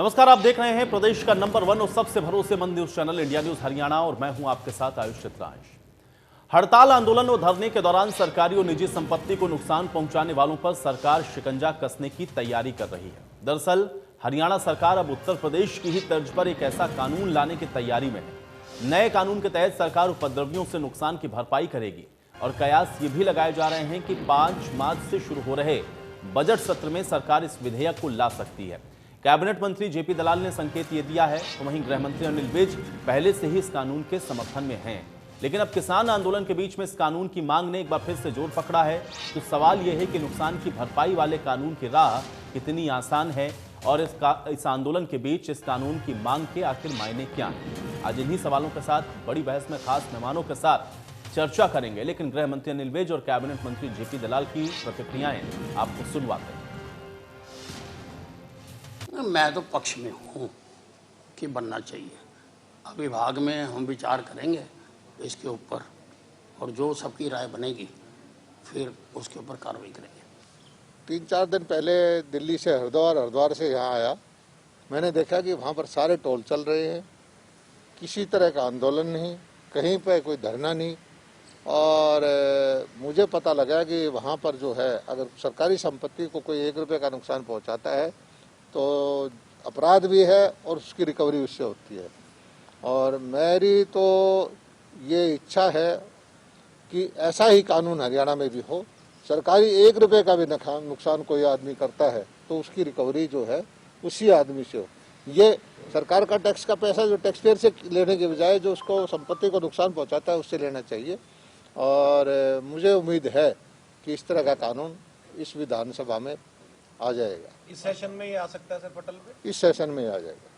नमस्कार, आप देख रहे हैं प्रदेश का नंबर 1 और सबसे भरोसेमंद news channel India news Haryana और मैं हूं आपके साथ आयुष चित्रांश। हड़ताल, आंदोलन और धरने के दौरान सरकारी और निजी संपत्ति को नुकसान पहुंचाने वालों पर सरकार शिकंजा कसने की तैयारी कर रही है। दरअसल हरियाणा सरकार अब उत्तर प्रदेश की ही तर्ज पर एक ऐसा कानून लाने की तैयारी में है। नए कानून के तहत सरकार उपद्रवियों से नुकसान की भरपाई करेगी और कयास ये भी लगाए जा रहे हैं कि 5 मार्च से शुरू हो रहे बजट सत्र में सरकार इस विधेयक को ला सकती है। कैबिनेट मंत्री जेपी दलाल ने संकेत ये दिया है, तो वहीं गृह मंत्री अनिल विज पहले से ही इस कानून के समर्थन में हैं। लेकिन अब किसान आंदोलन के बीच में इस कानून की मांग ने एक बार फिर से जोर पकड़ा है। तो सवाल यह है कि नुकसान की भरपाई वाले कानून की राह कितनी आसान है और इस आंदोलन के बीच इस कानून की मांग के आखिर मायने क्या हैं। आज इन्हीं सवालों के साथ बड़ी बहस में खास मेहमानों के साथ चर्चा करेंगे, लेकिन गृह मंत्री अनिल विज और कैबिनेट मंत्री जेपी दलाल की प्रतिक्रियाएं आपको सुनवाते हैं। मैं तो पक्ष में हूँ कि बनना चाहिए। अब विभाग में हम विचार करेंगे इसके ऊपर और जो सबकी राय बनेगी फिर उसके ऊपर कार्रवाई करेंगे। 3-4 दिन पहले दिल्ली से हरिद्वार से यहाँ आया। मैंने देखा कि वहाँ पर सारे टोल चल रहे हैं, किसी तरह का आंदोलन नहीं, कहीं पर कोई धरना नहीं। और मुझे पता लगा कि वहाँ पर जो है, अगर सरकारी संपत्ति को कोई 1 रुपये का नुकसान पहुँचाता है तो अपराध भी है और उसकी रिकवरी उससे होती है। और मेरी तो ये इच्छा है कि ऐसा ही कानून हरियाणा में भी हो। सरकारी 1 रुपये का भी नुकसान कोई आदमी करता है तो उसकी रिकवरी जो है उसी आदमी से हो। ये सरकार का टैक्स का पैसा जो टैक्स पेयर से लेने के बजाय जो उसको संपत्ति को नुकसान पहुंचाता है उससे लेना चाहिए। और मुझे उम्मीद है कि इस तरह का कानून इस विधानसभा में आ जाएगा। इस सेशन में ये आ सकता है सर पटल पे? इस सेशन में आ जाएगा।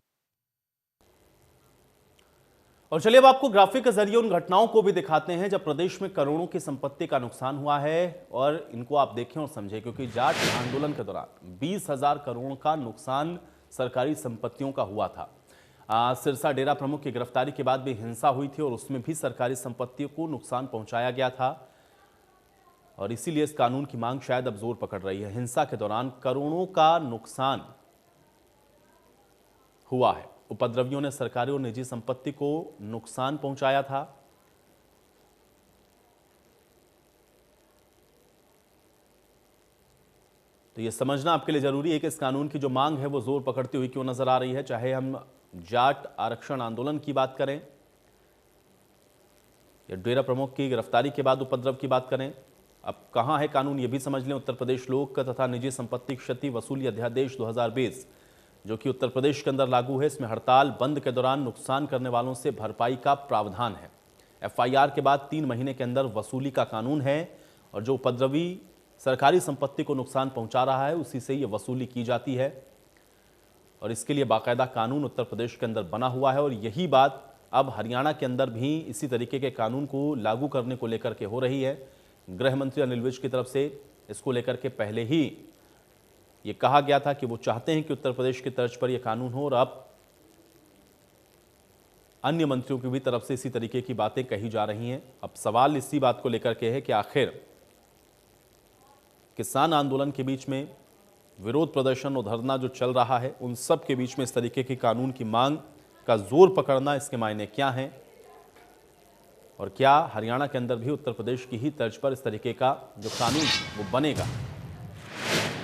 और चलिए अब आपको ग्राफिक के जरिए उन घटनाओं को भी दिखाते हैं जब प्रदेश में करोड़ों की संपत्ति का नुकसान हुआ है, और इनको आप देखें और समझें, क्योंकि जाट आंदोलन के दौरान 20,000 करोड़ का नुकसान सरकारी संपत्तियों का हुआ था। सिरसा डेरा प्रमुख की गिरफ्तारी के बाद भी हिंसा हुई थी और उसमें भी सरकारी संपत्तियों को नुकसान पहुंचाया गया था, और इसीलिए इस कानून की मांग शायद अब जोर पकड़ रही है। हिंसा के दौरान करोड़ों का नुकसान हुआ है। उपद्रवियों ने सरकारी और निजी संपत्ति को नुकसान पहुंचाया था। तो यह समझना आपके लिए जरूरी है कि इस कानून की जो मांग है वो जोर पकड़ती हुई क्यों नजर आ रही है। चाहे हम जाट आरक्षण आंदोलन की बात करें या डेरा प्रमुख की गिरफ्तारी के बाद उपद्रव की बात करें, अब कहां है कानून ये भी समझ लें। उत्तर प्रदेश लोक तथा निजी संपत्ति क्षति वसूली अध्यादेश 2020 जो कि उत्तर प्रदेश के अंदर लागू है, इसमें हड़ताल बंद के दौरान नुकसान करने वालों से भरपाई का प्रावधान है। एफआईआर के बाद 3 महीने के अंदर वसूली का कानून है, और जो उपद्रवी सरकारी संपत्ति को नुकसान पहुंचा रहा है उसी से ये वसूली की जाती है, और इसके लिए बाकायदा कानून उत्तर प्रदेश के अंदर बना हुआ है। और यही बात अब हरियाणा के अंदर भी इसी तरीके के कानून को लागू करने को लेकर के हो रही है। गृह मंत्री अनिल विज की तरफ से इसको लेकर के पहले ही ये कहा गया था कि वो चाहते हैं कि उत्तर प्रदेश की तर्ज पर यह कानून हो, और अब अन्य मंत्रियों की भी तरफ से इसी तरीके की बातें कही जा रही हैं। अब सवाल इसी बात को लेकर के है कि आखिर किसान आंदोलन के बीच में विरोध प्रदर्शन और धरना जो चल रहा है, उन सब के बीच में इस तरीके की कानून की मांग का जोर पकड़ना, इसके मायने क्या हैं, और क्या हरियाणा के अंदर भी उत्तर प्रदेश की ही तर्ज पर इस तरीके का जो कानून वो बनेगा।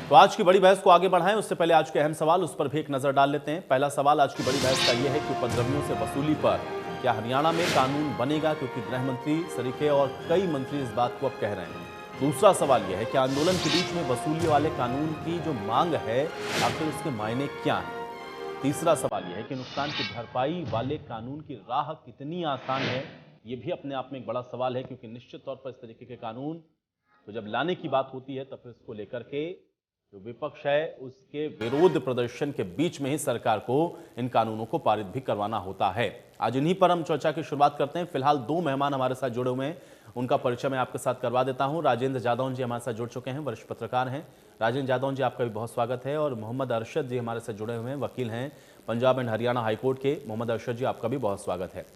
तो आज की बड़ी बहस को आगे बढ़ाएं उससे पहले आज के अहम सवाल उस पर भी एक नजर डाल लेते हैं। पहला सवाल आज की बड़ी बहस का यह है कि उपद्रवियों से वसूली पर क्या हरियाणा में कानून बनेगा, क्योंकि गृह मंत्री सरीखे और कई मंत्री इस बात को अब कह रहे हैं। दूसरा सवाल यह है कि आंदोलन के बीच में वसूली वाले कानून की जो मांग है आखिर उसके मायने क्या है। तीसरा सवाल यह है कि नुकसान की भरपाई वाले कानून की राह कितनी आसान है। ये भी अपने आप में एक बड़ा सवाल है, क्योंकि निश्चित तौर पर इस तरीके के कानून तो जब लाने की बात होती है तब इसको लेकर के जो विपक्ष है उसके विरोध प्रदर्शन के बीच में ही सरकार को इन कानूनों को पारित भी करवाना होता है। आज इन्हीं पर हम चर्चा की शुरुआत करते हैं। फिलहाल 2 मेहमान हमारे साथ जुड़े हुए हैं, उनका परिचय मैं आपके साथ करवा देता हूं। राजेंद्र जादौन जी हमारे साथ जुड़ चुके हैं, वरिष्ठ पत्रकार हैं। राजेंद्र जादौन जी आपका भी बहुत स्वागत है। और मोहम्मद अरशद जी हमारे साथ जुड़े हुए हैं, वकील हैं पंजाब एंड हरियाणा हाईकोर्ट के। मोहम्मद अरशद जी आपका भी बहुत स्वागत है।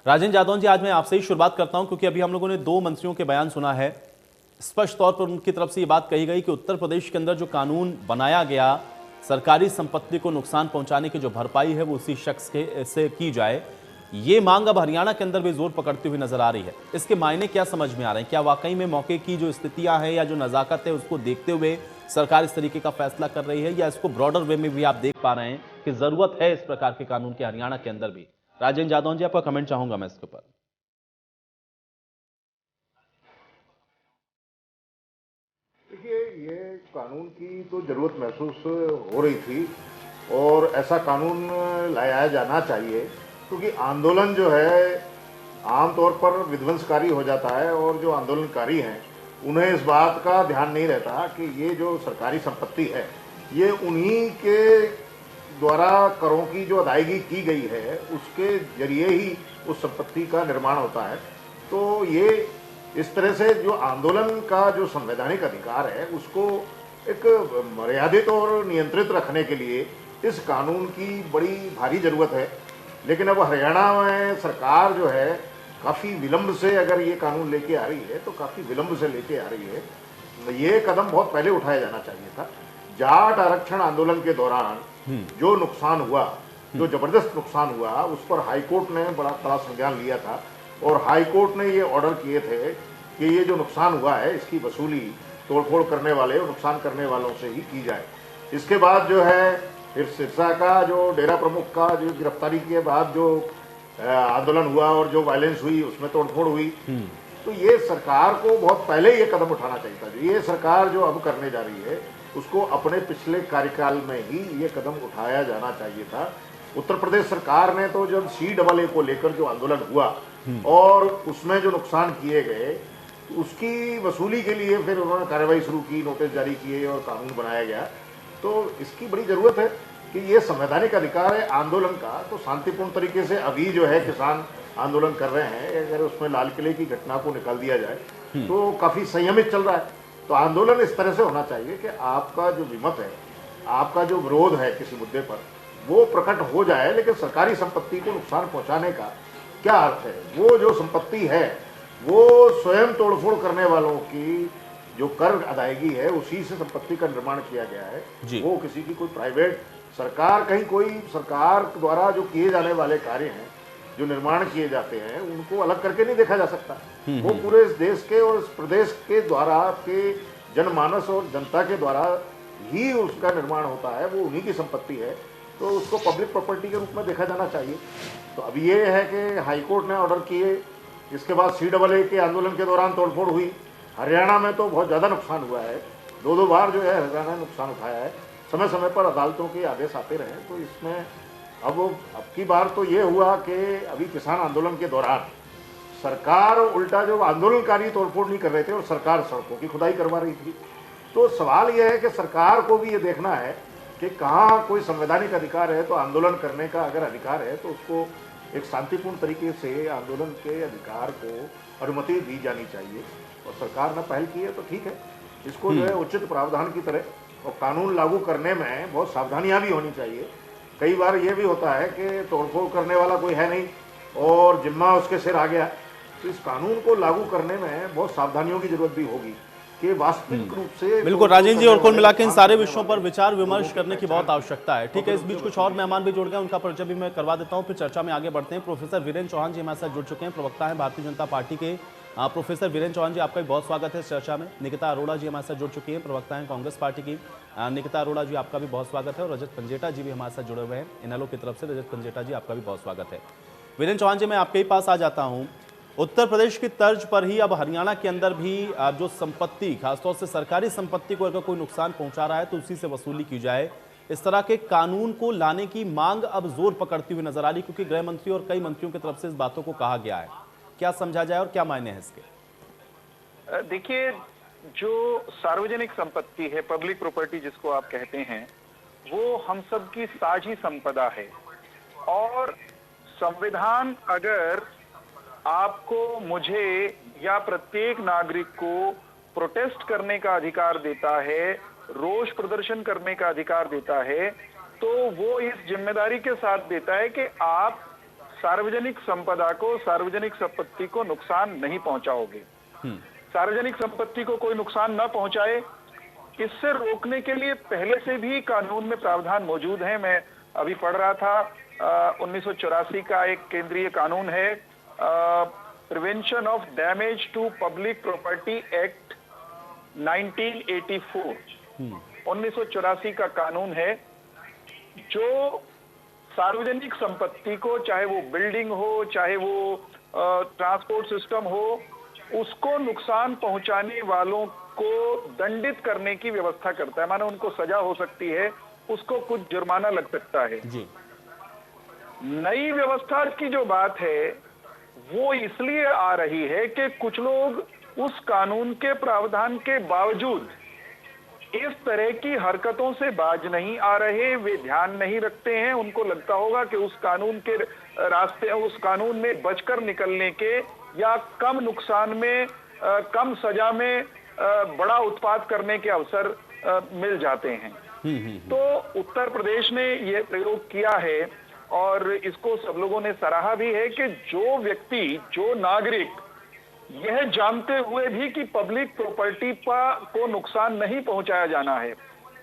राजेंद्र जादौन जी, आज मैं आपसे ही शुरुआत करता हूं, क्योंकि अभी हम लोगों ने 2 मंत्रियों के बयान सुना है। स्पष्ट तौर पर उनकी तरफ से ये बात कही गई कि उत्तर प्रदेश के अंदर जो कानून बनाया गया सरकारी संपत्ति को नुकसान पहुंचाने की जो भरपाई है वो उसी शख्स के से की जाए, ये मांग अब हरियाणा के अंदर भी जोर पकड़ती हुई नजर आ रही है। इसके मायने क्या समझ में आ रहे हैं? क्या वाकई में मौके की जो स्थितियां हैं या जो नजाकत है उसको देखते हुए सरकार इस तरीके का फैसला कर रही है, या इसको ब्रॉडर वे में भी आप देख पा रहे हैं कि जरूरत है इस प्रकार के कानून के हरियाणा के अंदर भी? राजेंद्र जादौन जी, आपका कमेंट चाहूंगा मैं इसके ऊपर। देखिए, ये कानून की तो जरूरत महसूस हो रही थी और ऐसा कानून लाया जाना चाहिए, क्योंकि आंदोलन जो है आमतौर पर विध्वंसकारी हो जाता है और जो आंदोलनकारी हैं उन्हें इस बात का ध्यान नहीं रहता कि ये जो सरकारी संपत्ति है ये उन्हीं के द्वारा करों की जो अदायगी की गई है उसके जरिए ही उस संपत्ति का निर्माण होता है। तो ये इस तरह से जो आंदोलन का जो संवैधानिक अधिकार है उसको एक मर्यादित और नियंत्रित रखने के लिए इस कानून की बड़ी भारी जरूरत है। लेकिन अब हरियाणा में सरकार जो है काफ़ी विलंब से अगर ये कानून लेके आ रही है तो काफ़ी विलंब से लेके आ रही है। ये कदम बहुत पहले उठाया जाना चाहिए था। जाट आरक्षण आंदोलन के दौरान जो नुकसान हुआ, जो जबरदस्त नुकसान हुआ, उस पर हाईकोर्ट ने बड़ा कड़ा संज्ञान लिया था और हाईकोर्ट ने ये ऑर्डर किए थे कि ये जो नुकसान हुआ है इसकी वसूली तोड़फोड़ करने वाले और नुकसान करने वालों से ही की जाए। इसके बाद जो है फिर सिरसा का जो डेरा प्रमुख का जो गिरफ्तारी के बाद जो आंदोलन हुआ और जो वायलेंस हुई उसमें तोड़फोड़ हुई। तो ये सरकार को बहुत पहले ये कदम उठाना चाहिए था। ये सरकार जो अब करने जा रही है उसको अपने पिछले कार्यकाल में ही ये कदम उठाया जाना चाहिए था। उत्तर प्रदेश सरकार ने तो जब CAA को लेकर जो आंदोलन हुआ और उसमें जो नुकसान किए गए उसकी वसूली के लिए फिर उन्होंने कार्रवाई शुरू की, नोटिस जारी किए और कानून बनाया गया। तो इसकी बड़ी जरूरत है कि ये संवैधानिक अधिकार है आंदोलन का, तो शांतिपूर्ण तरीके से अभी जो है किसान आंदोलन कर रहे हैं, अगर उसमें लाल किले की घटना को निकाल दिया जाए तो काफी संयमित चल रहा है। तो आंदोलन इस तरह से होना चाहिए कि आपका जो विमत है, आपका जो विरोध है किसी मुद्दे पर, वो प्रकट हो जाए, लेकिन सरकारी संपत्ति को नुकसान पहुंचाने का क्या अर्थ है? वो जो संपत्ति है वो स्वयं तोड़फोड़ करने वालों की जो कर अदायगी है उसी से संपत्ति का निर्माण किया गया है। वो किसी की कोई प्राइवेट सरकार, कहीं कोई सरकार द्वारा जो किए जाने वाले कार्य हैं, जो निर्माण किए जाते हैं, उनको अलग करके नहीं देखा जा सकता। वो पूरे इस देश के और इस प्रदेश के द्वारा के जनमानस और जनता के द्वारा ही उसका निर्माण होता है, वो उन्हीं की संपत्ति है, तो उसको पब्लिक प्रॉपर्टी के रूप में देखा जाना चाहिए। तो अब ये है कि हाईकोर्ट ने ऑर्डर किए, इसके बाद CAA के आंदोलन के दौरान तोड़फोड़ हुई। हरियाणा में तो बहुत ज़्यादा नुकसान हुआ है, दो बार जो है हरियाणा ने नुकसान उठाया है, समय समय पर अदालतों के आदेश आते रहे। तो इसमें अब की बार तो ये हुआ कि अभी किसान आंदोलन के दौरान सरकार उल्टा जो आंदोलनकारी तोड़फोड़ नहीं कर रहे थे और सरकार सड़कों की खुदाई करवा रही थी। तो सवाल यह है कि सरकार को भी ये देखना है कि कहाँ कोई संवैधानिक अधिकार है, तो आंदोलन करने का अगर अधिकार है तो उसको एक शांतिपूर्ण तरीके से आंदोलन के अधिकार को अनुमति दी जानी चाहिए। और सरकार ने पहल की है तो ठीक है, इसको जो है उचित प्रावधान की तरह और कानून लागू करने में बहुत सावधानियां भी होनी चाहिए। कई बार ये भी होता है कि तोड़फोड़ करने वाला कोई है नहीं और जिम्मा उसके सिर आ गया। तो इस कानून को लागू करने में बहुत सावधानियों की जरूरत भी होगी कि वास्तविक रूप से। बिल्कुल राजेंद्र जी, और कुल मिलाकर इन सारे विषयों पर विचार विमर्श करने की बहुत आवश्यकता है। ठीक है, इस बीच कुछ और मेहमान भी जुड़ गए, उनका परिचय भी मैं करवा देता हूं, फिर चर्चा में आगे बढ़ते हैं। प्रोफेसर वीरेंद्र चौहान जी हमारे साथ जुड़ चुके हैं, प्रवक्ता हैं भारतीय जनता पार्टी के। प्रोफेसर वीरेंद्र चौहान जी, आपका भी बहुत स्वागत है इस चर्चा में। निकिता अरोड़ा जी हमारे साथ जुड़ चुकी हैं, प्रवक्ता हैं कांग्रेस पार्टी की। निकिता अरोड़ा जी, आपका भी बहुत स्वागत है। और रजत पंजेटा जी भी हमारे साथ जुड़े हुए हैं इनेलो की तरफ से। रजत पंजेटा जी, आपका भी बहुत स्वागत है। वीरेंद्र चौहान जी, मैं आपके ही पास आ जाता हूँ। उत्तर प्रदेश की तर्ज पर ही अब हरियाणा के अंदर भी जो संपत्ति, खासतौर से सरकारी संपत्ति को अगर कोई नुकसान पहुंचा रहा है तो उसी से वसूली की जाए, इस तरह के कानून को लाने की मांग अब जोर पकड़ती हुई नजर आ रही, क्योंकि गृह मंत्री और कई मंत्रियों की तरफ से इस बातों को कहा गया है। क्या समझा जाए और क्या मायने हैं इसके? देखिए, जो सार्वजनिक संपत्ति है, पब्लिक प्रॉपर्टी जिसको आप कहते हैं, वो हम सब की साझी संपदा है। और संविधान अगर आपको, मुझे या प्रत्येक नागरिक को प्रोटेस्ट करने का अधिकार देता है, रोष प्रदर्शन करने का अधिकार देता है, तो वो इस जिम्मेदारी के साथ देता है कि आप सार्वजनिक संपदा को, सार्वजनिक संपत्ति को नुकसान नहीं पहुंचाओगे। सार्वजनिक संपत्ति को कोई नुकसान न पहुंचाए, इससे रोकने के लिए पहले से भी कानून में प्रावधान मौजूद हैं। मैं अभी पढ़ रहा था 1984 का एक केंद्रीय कानून है, prevention of damage to public property act 1984। 1984 का कानून है जो सार्वजनिक संपत्ति को, चाहे वो बिल्डिंग हो, चाहे वो ट्रांसपोर्ट सिस्टम हो, उसको नुकसान पहुंचाने वालों को दंडित करने की व्यवस्था करता है। मानो उनको सजा हो सकती है, उसको कुछ जुर्माना लग सकता है जी। नई व्यवस्था की जो बात है वो इसलिए आ रही है कि कुछ लोग उस कानून के प्रावधान के बावजूद इस तरह की हरकतों से बाज नहीं आ रहे, वे ध्यान नहीं रखते हैं। उनको लगता होगा कि उस कानून के रास्ते, उस कानून में बचकर निकलने के या कम नुकसान में, कम सजा में बड़ा उत्पाद करने के अवसर मिल जाते हैं। तो उत्तर प्रदेश ने यह प्रयोग किया है और इसको सब लोगों ने सराहा भी है कि जो व्यक्ति, जो नागरिक यह जानते हुए भी कि पब्लिक प्रॉपर्टी को नुकसान नहीं पहुंचाया जाना है,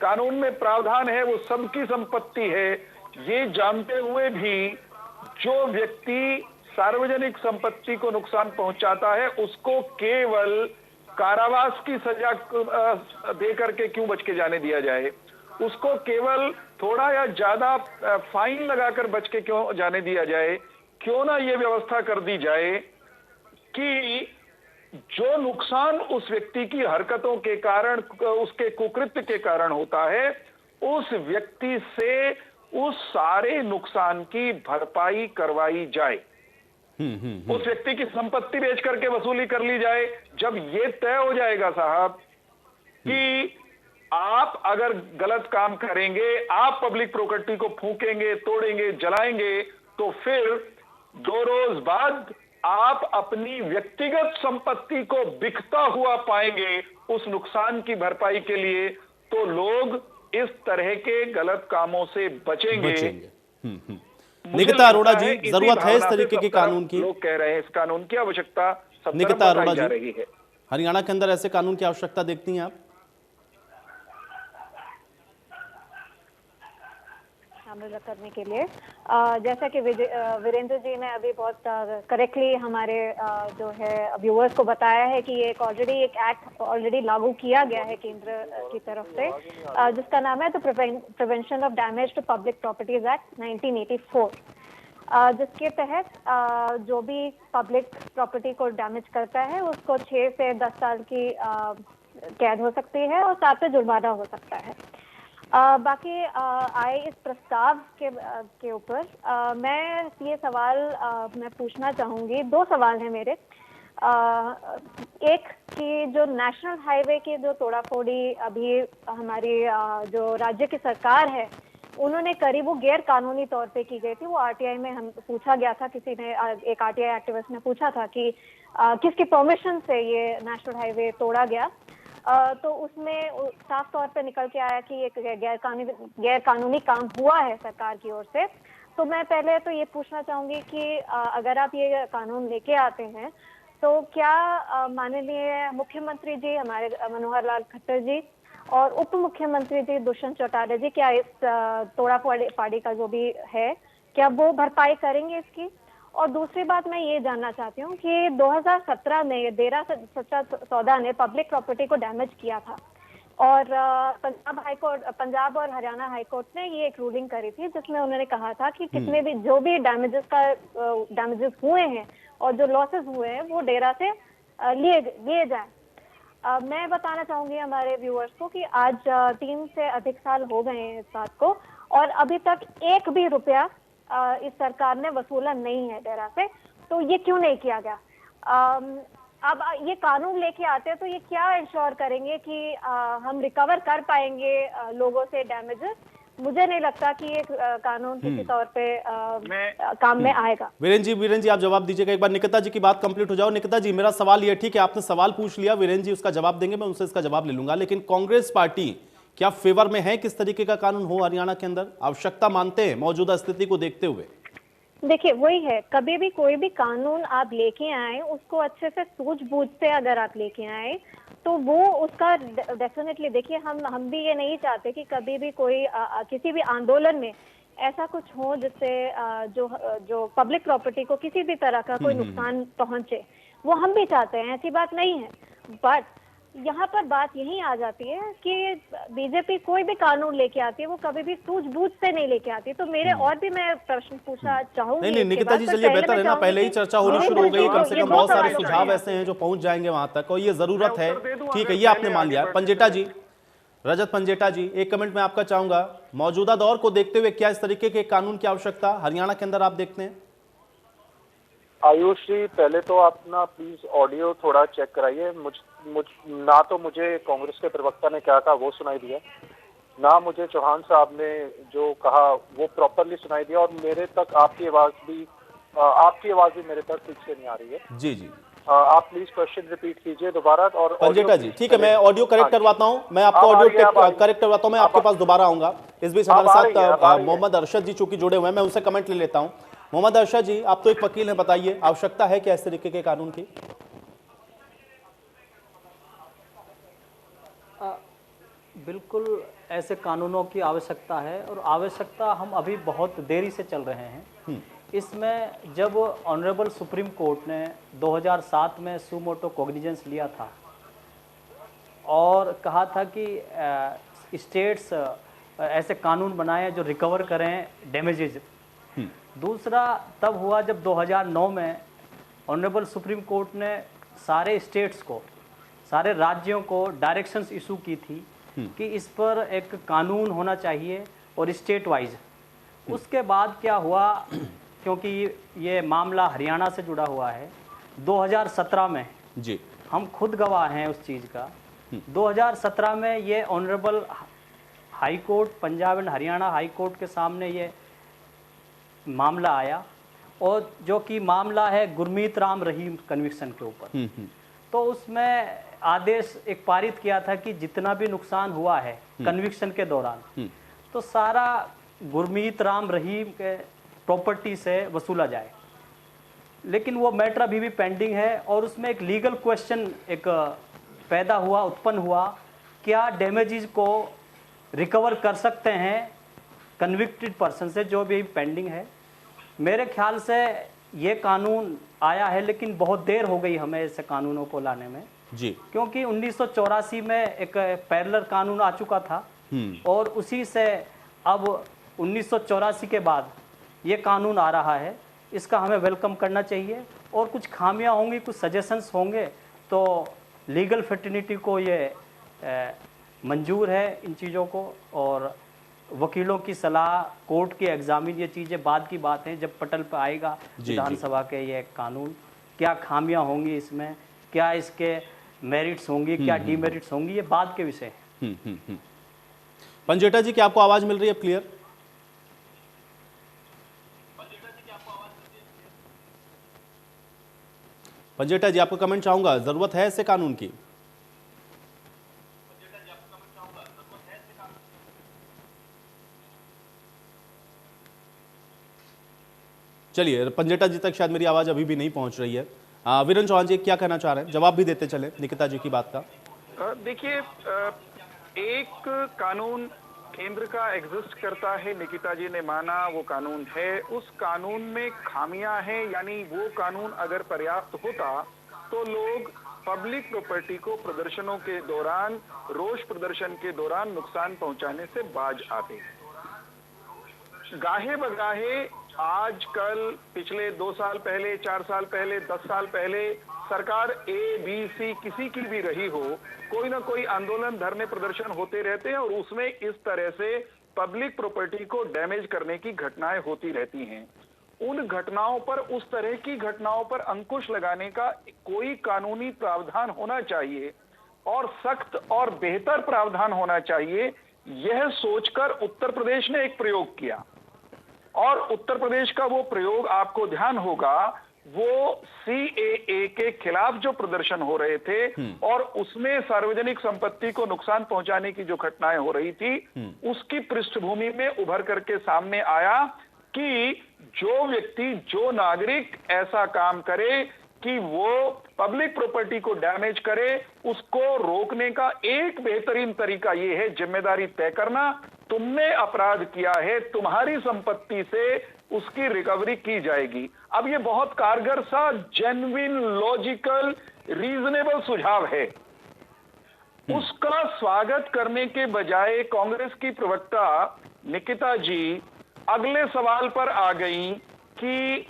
कानून में प्रावधान है वो सबकी संपत्ति है, ये जानते हुए भी जो व्यक्ति सार्वजनिक संपत्ति को नुकसान पहुंचाता है उसको केवल कारावास की सजा दे करके क्यों बच के जाने दिया जाए, उसको केवल थोड़ा या ज्यादा फाइन लगाकर बच के क्यों जाने दिया जाए। क्यों ना ये व्यवस्था कर दी जाए कि जो नुकसान उस व्यक्ति की हरकतों के कारण, उसके कुकृत्य के कारण होता है, उस व्यक्ति से उस सारे नुकसान की भरपाई करवाई जाए। उस व्यक्ति की संपत्ति बेच करके वसूली कर ली जाए। जब ये तय हो जाएगा साहब कि आप अगर गलत काम करेंगे, आप पब्लिक प्रॉपर्टी को फूकेंगे, तोड़ेंगे, जलाएंगे, तो फिर 2 रोज बाद आप अपनी व्यक्तिगत संपत्ति को बिकता हुआ पाएंगे उस नुकसान की भरपाई के लिए। तो लोग इस तरह के गलत कामों से बचेंगे। निकिता अरोड़ा जी, जरूरत है इस तरीके के कानून की? लोग कह रहे हैं इस कानून की आवश्यकता सब निकिता अरोड़ा जा रही है। हरियाणा के अंदर ऐसे कानून की आवश्यकता देखती हैं आप? शामिल करने के लिए जैसा कि वीरेंद्र जी ने अभी बहुत करेक्टली हमारे जो है व्यूअर्स को बताया है कि ये एक एक्ट ऑलरेडी लागू किया गया है केंद्र की तरफ से, जिसका नाम है the prevention of damage to public properties act 1984, जिसके तहत जो भी पब्लिक प्रॉपर्टी को डैमेज करता है उसको 6 से 10 साल की कैद हो सकती है और 7 से जुर्माना हो सकता है। बाकी आए इस प्रस्ताव के ऊपर मैं ये सवाल मैं पूछना चाहूँगी। 2 सवाल हैं मेरे। एक कि जो नेशनल हाईवे की जो तोड़ाफोड़ी अभी हमारी जो राज्य की सरकार है उन्होंने करी, वो गैर कानूनी तौर पे की गई थी। वो आरटीआई में हम पूछा गया था, किसी ने, एक आरटीआई एक्टिविस्ट ने पूछा था कि किसकी परमिशन से ये नेशनल हाईवे तोड़ा गया। तो उसमें साफ तौर पे निकल के आया कि एक गैर कानूनी काम हुआ है सरकार की ओर से। तो मैं पहले तो ये पूछना चाहूंगी कि अगर आप ये कानून लेके आते हैं तो क्या माननीय मुख्यमंत्री जी हमारे मनोहर लाल खट्टर जी और उप मुख्यमंत्री जी दुष्यंत चौटाला जी, क्या इस तोड़ाफोड़ी का जो भी है क्या वो भरपाई करेंगे इसकी? और दूसरी बात मैं ये जानना चाहती हूँ कि 2017 में डेरा सच्चा सौदा ने पब्लिक प्रॉपर्टी को डैमेज किया था और पंजाब और हरियाणा हाई कोर्ट ने ये एक रूलिंग करी थी जिसमें उन्होंने कहा था कि कितने भी जो भी डैमेजेस हुए हैं और जो लॉसेस हुए हैं वो डेरा से लिए जाए। मैं बताना चाहूंगी हमारे व्यूअर्स को कि आज 3 से अधिक साल हो गए हैं इस बात को और अभी तक 1 भी रुपया इस सरकार ने वसूला नहीं है डेरा से। तो ये क्यों नहीं किया गया? अब ये कानून लेके आते हैं तो ये क्या इंश्योर करेंगे कि हम रिकवर कर पाएंगे लोगों से डैमेजेस? मुझे नहीं लगता कि ये कानून किसी तौर पे काम में आएगा। वीरेंद्र जी आप जवाब दीजिएगा। एक बार निकिता जी की बात कंप्लीट हो जाओ। निकिता जी, मेरा सवाल ये, ठीक है आपने सवाल पूछ लिया, वीरेंद्र जी उसका जवाब देंगे, मैं उनसे इसका जवाब ले लूंगा, लेकिन कांग्रेस पार्टी क्या फेवर में है किस तरीके का कानून हो हरियाणा के अंदर? आवश्यकता मानते हैं मौजूदा स्थिति को देखते हुए? देखिए वही है, कभी भी कोई भी कानून आप लेके आए उसको अच्छे से सूझबूझ से अगर आप लेके आए तो वो उसका डेफिनेटली, देखिए हम भी ये नहीं चाहते कि कभी भी कोई किसी भी आंदोलन में ऐसा कुछ हो जिससे जो पब्लिक प्रॉपर्टी को किसी भी तरह का कोई नुकसान पहुंचे। वो हम भी चाहते हैं, ऐसी बात नहीं है। बट यहाँ पर बात यही आ जाती है कि बीजेपी कोई भी कानून लेके आती है वो कभी भी सूझबूझ से नहीं लेके आती। तो मेरे और भी मैं प्रश्न पूछना चाहूंगी। नहीं निकिता जी, चलिए बेहतर है ना, पहले ही चर्चा होनी शुरू हो गई, कम से कम बहुत सारे सुझाव ऐसे हैं जो पहुंच जाएंगे वहां तक, और ये जरूरत है। ठीक है, ये आपने मान लिया। पंजेटा जी, रजत पंजेटा जी, एक कमेंट में आपका चाहूंगा, मौजूदा दौर को देखते हुए क्या इस तरीके के कानून की आवश्यकता हरियाणा के अंदर आप देखते हैं? आयुष जी, पहले तो आप ना प्लीज ऑडियो थोड़ा चेक कराइए। ना तो मुझे कांग्रेस के प्रवक्ता ने क्या कहा वो सुनाई दिया, ना मुझे चौहान साहब ने जो कहा वो प्रॉपरली सुनाई दिया, और मेरे तक आपकी आवाज भी मेरे तक ठीक से नहीं आ रही है। जी जी, आप प्लीज क्वेश्चन रिपीट कीजिए दोबारा। और पंजेटा जी, ठीक है, मैं ऑडियो करेक्ट करवाता हूं, मैं आपको ऑडियो करेक्ट करवाता हूं, मैं आपके पास दोबारा आऊंगा। इस बीच हमारे साथ मोहम्मद अरशद जी चूंकि जुड़े हुए हैं, मैं उनसे कमेंट ले लेता हूं। मोहम्मद अरशद जी, आप तो एक वकील हैं, बताइए आवश्यकता है क्या इस तरीके के कानून की? बिल्कुल ऐसे कानूनों की आवश्यकता है, और आवश्यकता हम अभी बहुत देरी से चल रहे हैं इसमें। जब ऑनरेबल सुप्रीम कोर्ट ने 2007 में सुमोटो कॉग्निजेंस लिया था और कहा था कि स्टेट्स ऐसे कानून बनाए जो रिकवर करें डैमेजेज। दूसरा तब हुआ जब 2009 में ऑनरेबल सुप्रीम कोर्ट ने सारे स्टेट्स को, सारे राज्यों को डायरेक्शंस इशू की थी कि इस पर एक कानून होना चाहिए और स्टेट वाइज। उसके बाद क्या हुआ, क्योंकि ये मामला हरियाणा से जुड़ा हुआ है, 2017 में जी हम खुद गवाह हैं उस चीज़ का। 2017 में ये honourable high court, Punjab and Haryana high court के सामने ये मामला आया, और जो कि मामला है गुरमीत राम रहीम कन्विक्शन के ऊपर। तो उसमें आदेश एक पारित किया था कि जितना भी नुकसान हुआ है कन्विक्शन के दौरान, तो सारा गुरमीत राम रहीम के प्रॉपर्टी से वसूला जाए। लेकिन वो मैटर अभी भी पेंडिंग है, और उसमें एक लीगल क्वेश्चन एक पैदा हुआ, उत्पन्न हुआ, क्या डैमेजेस को रिकवर कर सकते हैं कन्विक्टेड पर्सन से, जो भी पेंडिंग है। मेरे ख्याल से ये कानून आया है, लेकिन बहुत देर हो गई हमें ऐसे कानूनों को लाने में जी, क्योंकि 1984 में एक पैरेलल कानून आ चुका था, और उसी से अब 1984 के बाद ये कानून आ रहा है। इसका हमें वेलकम करना चाहिए, और कुछ खामियां होंगी, कुछ सजेशंस होंगे, तो लीगल फैटर्निटी को ये मंजूर है इन चीज़ों को, और वकीलों की सलाह, कोर्ट के एग्जामिन, ये चीज़ें बाद की बात है। जब पटल पर आएगा विधानसभा के ये कानून, क्या खामियां होंगी इसमें, क्या इसके मेरिट्स होंगी, क्या डीमेरिट्स होंगी, ये बाद के विषय हैं। पंजेटा जी, क्या आपको आवाज मिल रही है क्लियर? पंजेटा जी, आपको कमेंट चाहूंगा, जरूरत है ऐसे कानून की? चलिए, पंजेटा जी तक शायद मेरी आवाज अभी भी नहीं पहुंच रही है। वीरेंद्र चौहान जी क्या कहना चाह रहे हैं, जवाब भी देते चले निकिता जी की बात का। देखिए, एक कानून केंद्र का एग्जिस्ट करता है, निकिता जी ने माना वो कानून है, उस कानून में खामियां हैं, यानी वो कानून अगर पर्याप्त होता तो लोग पब्लिक प्रॉपर्टी को प्रदर्शनों के दौरान, रोष प्रदर्शन के दौरान नुकसान पहुंचाने से बाज आते। गाहे बगाहे आजकल, पिछले 2 साल पहले, 4 साल पहले, 10 साल पहले, सरकार ABC किसी की भी रही हो, कोई ना कोई आंदोलन, धरने, प्रदर्शन होते रहते हैं, और उसमें इस तरह से पब्लिक प्रॉपर्टी को डैमेज करने की घटनाएं होती रहती हैं। उन घटनाओं पर, उस तरह की घटनाओं पर अंकुश लगाने का कोई कानूनी प्रावधान होना चाहिए, और सख्त और बेहतर प्रावधान होना चाहिए। यह सोचकर उत्तर प्रदेश ने एक प्रयोग किया, और उत्तर प्रदेश का वो प्रयोग, आपको ध्यान होगा, वो CAA के खिलाफ जो प्रदर्शन हो रहे थे और उसमें सार्वजनिक संपत्ति को नुकसान पहुंचाने की जो घटनाएं हो रही थी, उसकी पृष्ठभूमि में उभर करके सामने आया कि जो व्यक्ति, जो नागरिक ऐसा काम करे कि वो पब्लिक प्रॉपर्टी को डैमेज करे, उसको रोकने का एक बेहतरीन तरीका यह है जिम्मेदारी तय करना। तुमने अपराध किया है, तुम्हारी संपत्ति से उसकी रिकवरी की जाएगी। अब ये बहुत कारगर सा, जेन्युइन, लॉजिकल, रीजनेबल सुझाव है। उसका स्वागत करने के बजाय कांग्रेस की प्रवक्ता निकिता जी अगले सवाल पर आ गई कि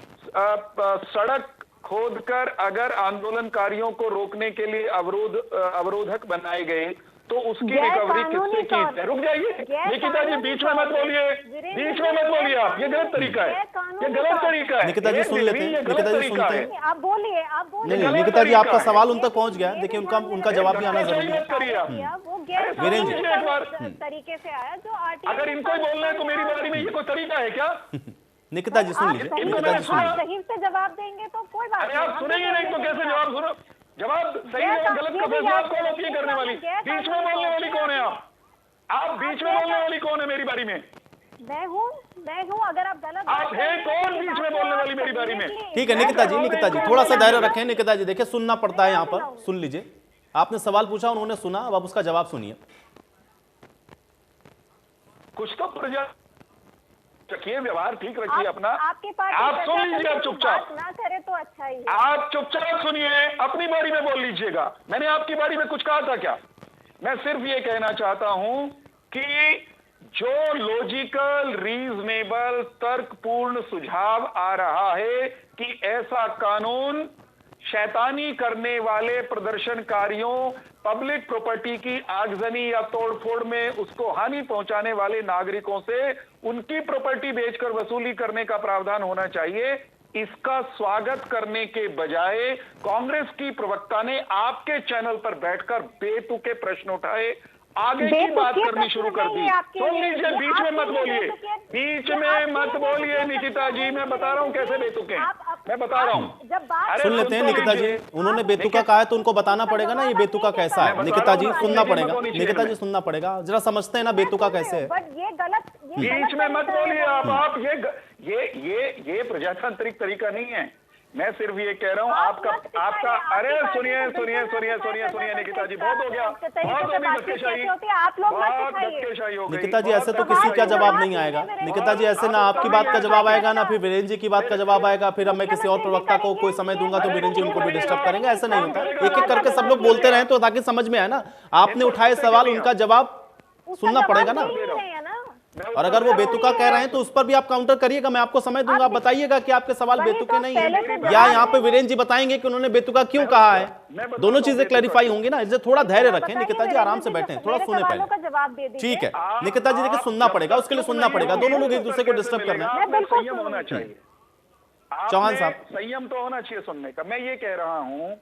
सड़क खोदकर अगर आंदोलनकारियों को रोकने के लिए अवरोधक बनाए गए तो उसकी रिकवरी किससे की जाए? रुक जाइए निकिता जी, बीच में मत बोलिए, बीच में मत बोलिए आप, ये गलत तरीका है, ये गलत तरीका है। निकिता जी सुन लेते हैं, निकिता जी सुनते हैं। आप बोलिए, आप बोलिए। नहीं, निकिता जी आपका सवाल उन तक पहुंच गया, देखिए उनका जवाब भी आना जरूरी है। वो गैर तरीके से आया जो आरटीआई। अगर इनको ही बोलना है तो मेरी बारी में ये कोई तरीका है क्या? निकिता जी सुन लीजिए, निकिता जी सुन लीजिए। सही से जवाब देंगे तो कोई बात नहीं। आप सुनेंगे नहीं तो कैसे जवाब? सुनो, जवाब सही है गलत का फैसला कौन होती है करने वाली? बीच में बोलने वाली कौन है आप बीच में बोलने वाली कौन है मेरी बारी में? मैं हूँ। अगर आप गलत आप हैं कौन बीच में बोलने वाली मेरी बारी में? ठीक है निकिता जी थोड़ा सा धैर्य रखें। निकिता जी देखिए सुनना पड़ता है यहाँ पर, सुन लीजिए। आपने सवाल पूछा, उन्होंने सुना, अब आप उसका जवाब सुनिए। कुछ तो प्रजा रखिए, व्यवहार ठीक रखिए अपना। आपके पास आप सुन लीजिए, आप चुपचाप ना करे तो अच्छा ही है। आप चुपचाप सुनिए, अपनी बारी में बोल लीजिएगा। मैंने आपकी बारी में कुछ कहा था क्या? मैं सिर्फ ये कहना चाहता हूं कि जो लॉजिकल, रीजनेबल, तर्कपूर्ण सुझाव आ रहा है कि ऐसा कानून शैतानी करने वाले प्रदर्शनकारियों, पब्लिक प्रॉपर्टी की आगजनी या तोड़फोड़ में उसको हानि पहुंचाने वाले नागरिकों से उनकी प्रॉपर्टी बेचकर वसूली करने का प्रावधान होना चाहिए, इसका स्वागत करने के बजाय कांग्रेस की प्रवक्ता ने आपके चैनल पर बैठकर बेतुके प्रश्न उठाए, आगे की बात करनी शुरू कर दी। सुन लीजिए, बीच में मत बोलिए, बीच में मत बोलिए निकिता जी, मैं बता रहा हूं कैसे बेतुके हैं, मैं बता रहा हूं। सुन लेते हैं निकिता जी, उन्होंने बेतुका कहा है तो उनको बताना पड़ेगा ना ये बेतुका कैसा है। निकिता जी सुनना पड़ेगा, निकिता जी सुनना पड़ेगा, जरा समझते हैं ना बेतुका कैसे है। बीच में मत बोलिए आप ये प्रजातांत्रिक तरीका नहीं है। मैं सिर्फ ये कह रहा हूं आपका अरे सुनिए निकिता जी, बहुत हो गया, बहुत धक्केशाही हो गई। निकिता जी ऐसे तो किसी का जवाब नहीं आएगा। निकिता जी ऐसे ना आपकी बात का जवाब आएगा ना फिर वीरेंद्र जी की बात का जवाब आएगा, फिर अब मैं किसी और प्रवक्ता को कोई समय दूंगा तो वीरेंद्र जी उनको भी डिस्टर्ब करेंगे। ऐसा नहीं होता, एक एक करके सब लोग बोलते रहे तो ताकि समझ में आए ना। आपने उठाए सवाल, उनका जवाब सुनना पड़ेगा ना। और अगर वो बेतुका कह रहे हैं तो उस पर भी आप काउंटर करिएगा, मैं आपको समय दूंगा, आप बताइएगा कि आपके सवाल बेतुके नहीं है, या यहाँ पे वीरेंद्र जी बताएंगे कि उन्होंने बेतुका क्यों कहा है। दोनों चीजें क्लैरिफाई होंगी ना, इसलिए थोड़ा धैर्य रखें। निकिता जी आराम से बैठे, थोड़ा सुने पहले, ठीक है। निकिता जी देखिए सुनना पड़ेगा, उसके लिए सुनना पड़ेगा, दोनों लोग एक दूसरे को डिस्टर्ब करना है। संयम होना चाहिए चौहान साहब, संयम तो होना चाहिए सुनने का। मैं ये कह रहा हूं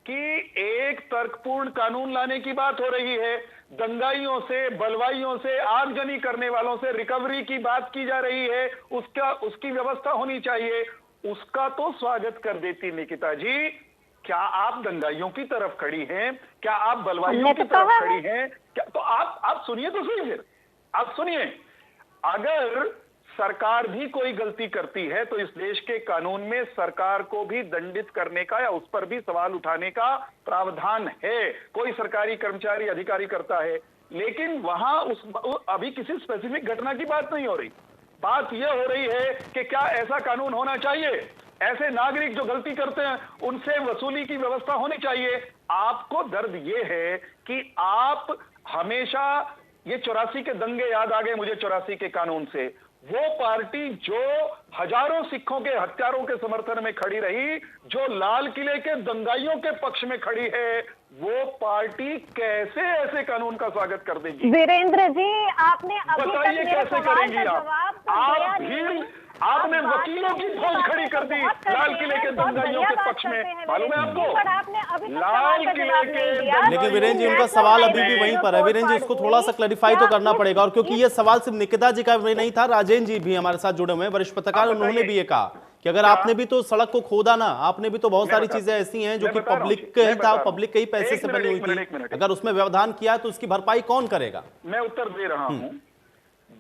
कि एक तर्कपूर्ण कानून लाने की बात हो रही है, दंगाइयों से, बलवाइयों से, आगजनी करने वालों से रिकवरी की बात की जा रही है, उसकी व्यवस्था होनी चाहिए, उसका तो स्वागत कर देती निकिता जी। क्या आप दंगाइयों की तरफ खड़ी हैं? क्या आप बलवाइयों की तरफ खड़ी हैं? क्या? तो आप सुनिए तो सही, फिर आप सुनिए। अगर सरकार भी कोई गलती करती है तो इस देश के कानून में सरकार को भी दंडित करने का या उस पर भी सवाल उठाने का प्रावधान है। कोई सरकारी कर्मचारी, अधिकारी करता है, लेकिन वहां अभी किसी स्पेसिफिक घटना की बात नहीं हो रही। बात यह हो रही है कि क्या ऐसा कानून होना चाहिए, ऐसे नागरिक जो गलती करते हैं उनसे वसूली की व्यवस्था होनी चाहिए। आपको दर्द यह है कि आप हमेशा, ये 84 के दंगे याद आ गए मुझे 84 के कानून से, वो पार्टी जो हजारों सिखों के हत्यारों के समर्थन में खड़ी रही, जो लाल किले के दंगाइयों के पक्ष में खड़ी है, वो पार्टी कैसे ऐसे कानून का स्वागत कर देगी? वीरेंद्र जी आपने बताइए कैसे करेंगी आप भीड़, आपने वकीलों की फौज खड़ी कर दी लाल किले के दंगाइयों के पक्ष में, मालूम है आपको? लाल किले के, लेकिन वीरेंद्र जी उनका सवाल अभी भी वहीं पर है। वीरेंद्र जी इसको थोड़ा सा क्लैरिफाई तो करना पड़ेगा, और क्योंकि ये सवाल सिर्फ निकिता जी का नहीं था, राजेंद्र जी भी हमारे साथ जुड़े हुए हैं, वरिष्ठ पत्रकार, उन्होंने भी ये कहा कि अगर आपने भी तो सड़क को खोदा ना, आपने भी तो बहुत सारी चीजें ऐसी हैं जो कि पब्लिक था, पब्लिक के ही पैसे से बनी हुई थी, अगर उसमें व्यवधान किया तो उसकी भरपाई कौन करेगा? मैं उत्तर दे रहा हूं।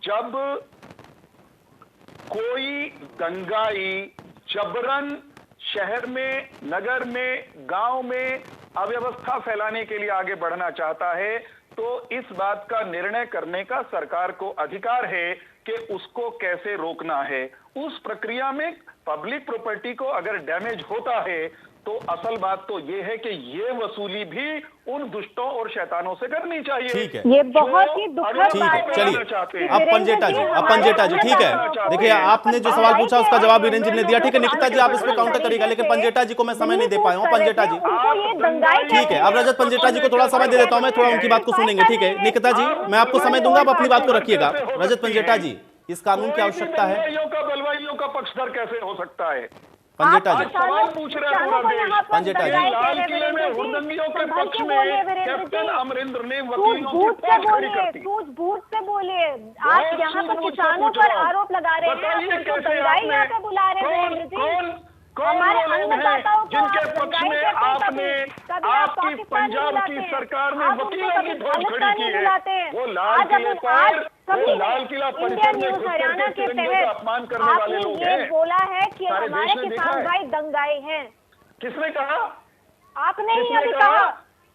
जब कोई दंगाई जबरन शहर में, नगर में, गांव में अव्यवस्था फैलाने के लिए आगे बढ़ना चाहता है तो इस बात का निर्णय करने का सरकार को अधिकार है कि उसको कैसे रोकना है। उस प्रक्रिया में पब्लिक प्रॉपर्टी को अगर डैमेज होता है तो असल बात तो ये है कि ये वसूली भी उन दुष्टों और शैतानों से करनी चाहिए। ठीक है, ये बहुत ही दुखद बात है। चलिए अब पंजेटा जी ठीक है, देखिए आपने जो सवाल पूछा उसका जवाब वीरेंद्र जी ने दिया। ठीक है निकिता जी, आप इस पर काउंटर करिएगा, लेकिन पंजेटा जी को मैं समय नहीं दे पाया हूँ। पंजेटा जी ठीक है, अब रजत पंजेटा जी को थोड़ा समय दे देता हूँ मैं, थोड़ा उनकी बात को सुनेंगे। ठीक है निकिता जी, मैं आपको समय दूंगा, आप अपनी बात को रखिएगा। रजत पंजेटा जी, इस कानून की आवश्यकता है? बलवाइयों का पक्षधर कैसे हो सकता है? पंजेटा जी सवाल पूछ रहे हैं पूरा देश। पंजेटा जी, लाल किले में हुड़दंगियों के पक्ष में कैप्टन अमरिंदर ने वकीलों की फौज खड़ी कर दी। सूझबूझ से बोलिए, आप यहाँ पर किसानों पर आरोप लगा रहे हैं, उनको दंगाई यहाँ पे बुला रहे हैं वीरेंद्र जी। कौन वो लोग हैं जिनके पक्ष में आपने, आपकी पंजाब की सरकार ने वकीलों की फौज खड़ी की है? वो लाल किले पर, वो लाल किला परिसर में घुस करके तिरंगे का अपमान करने वाले लोग हैं। बोला है कि हमारे किसान भाई दंगाई हैं। किसने कहा? आपने ही अभी कहा,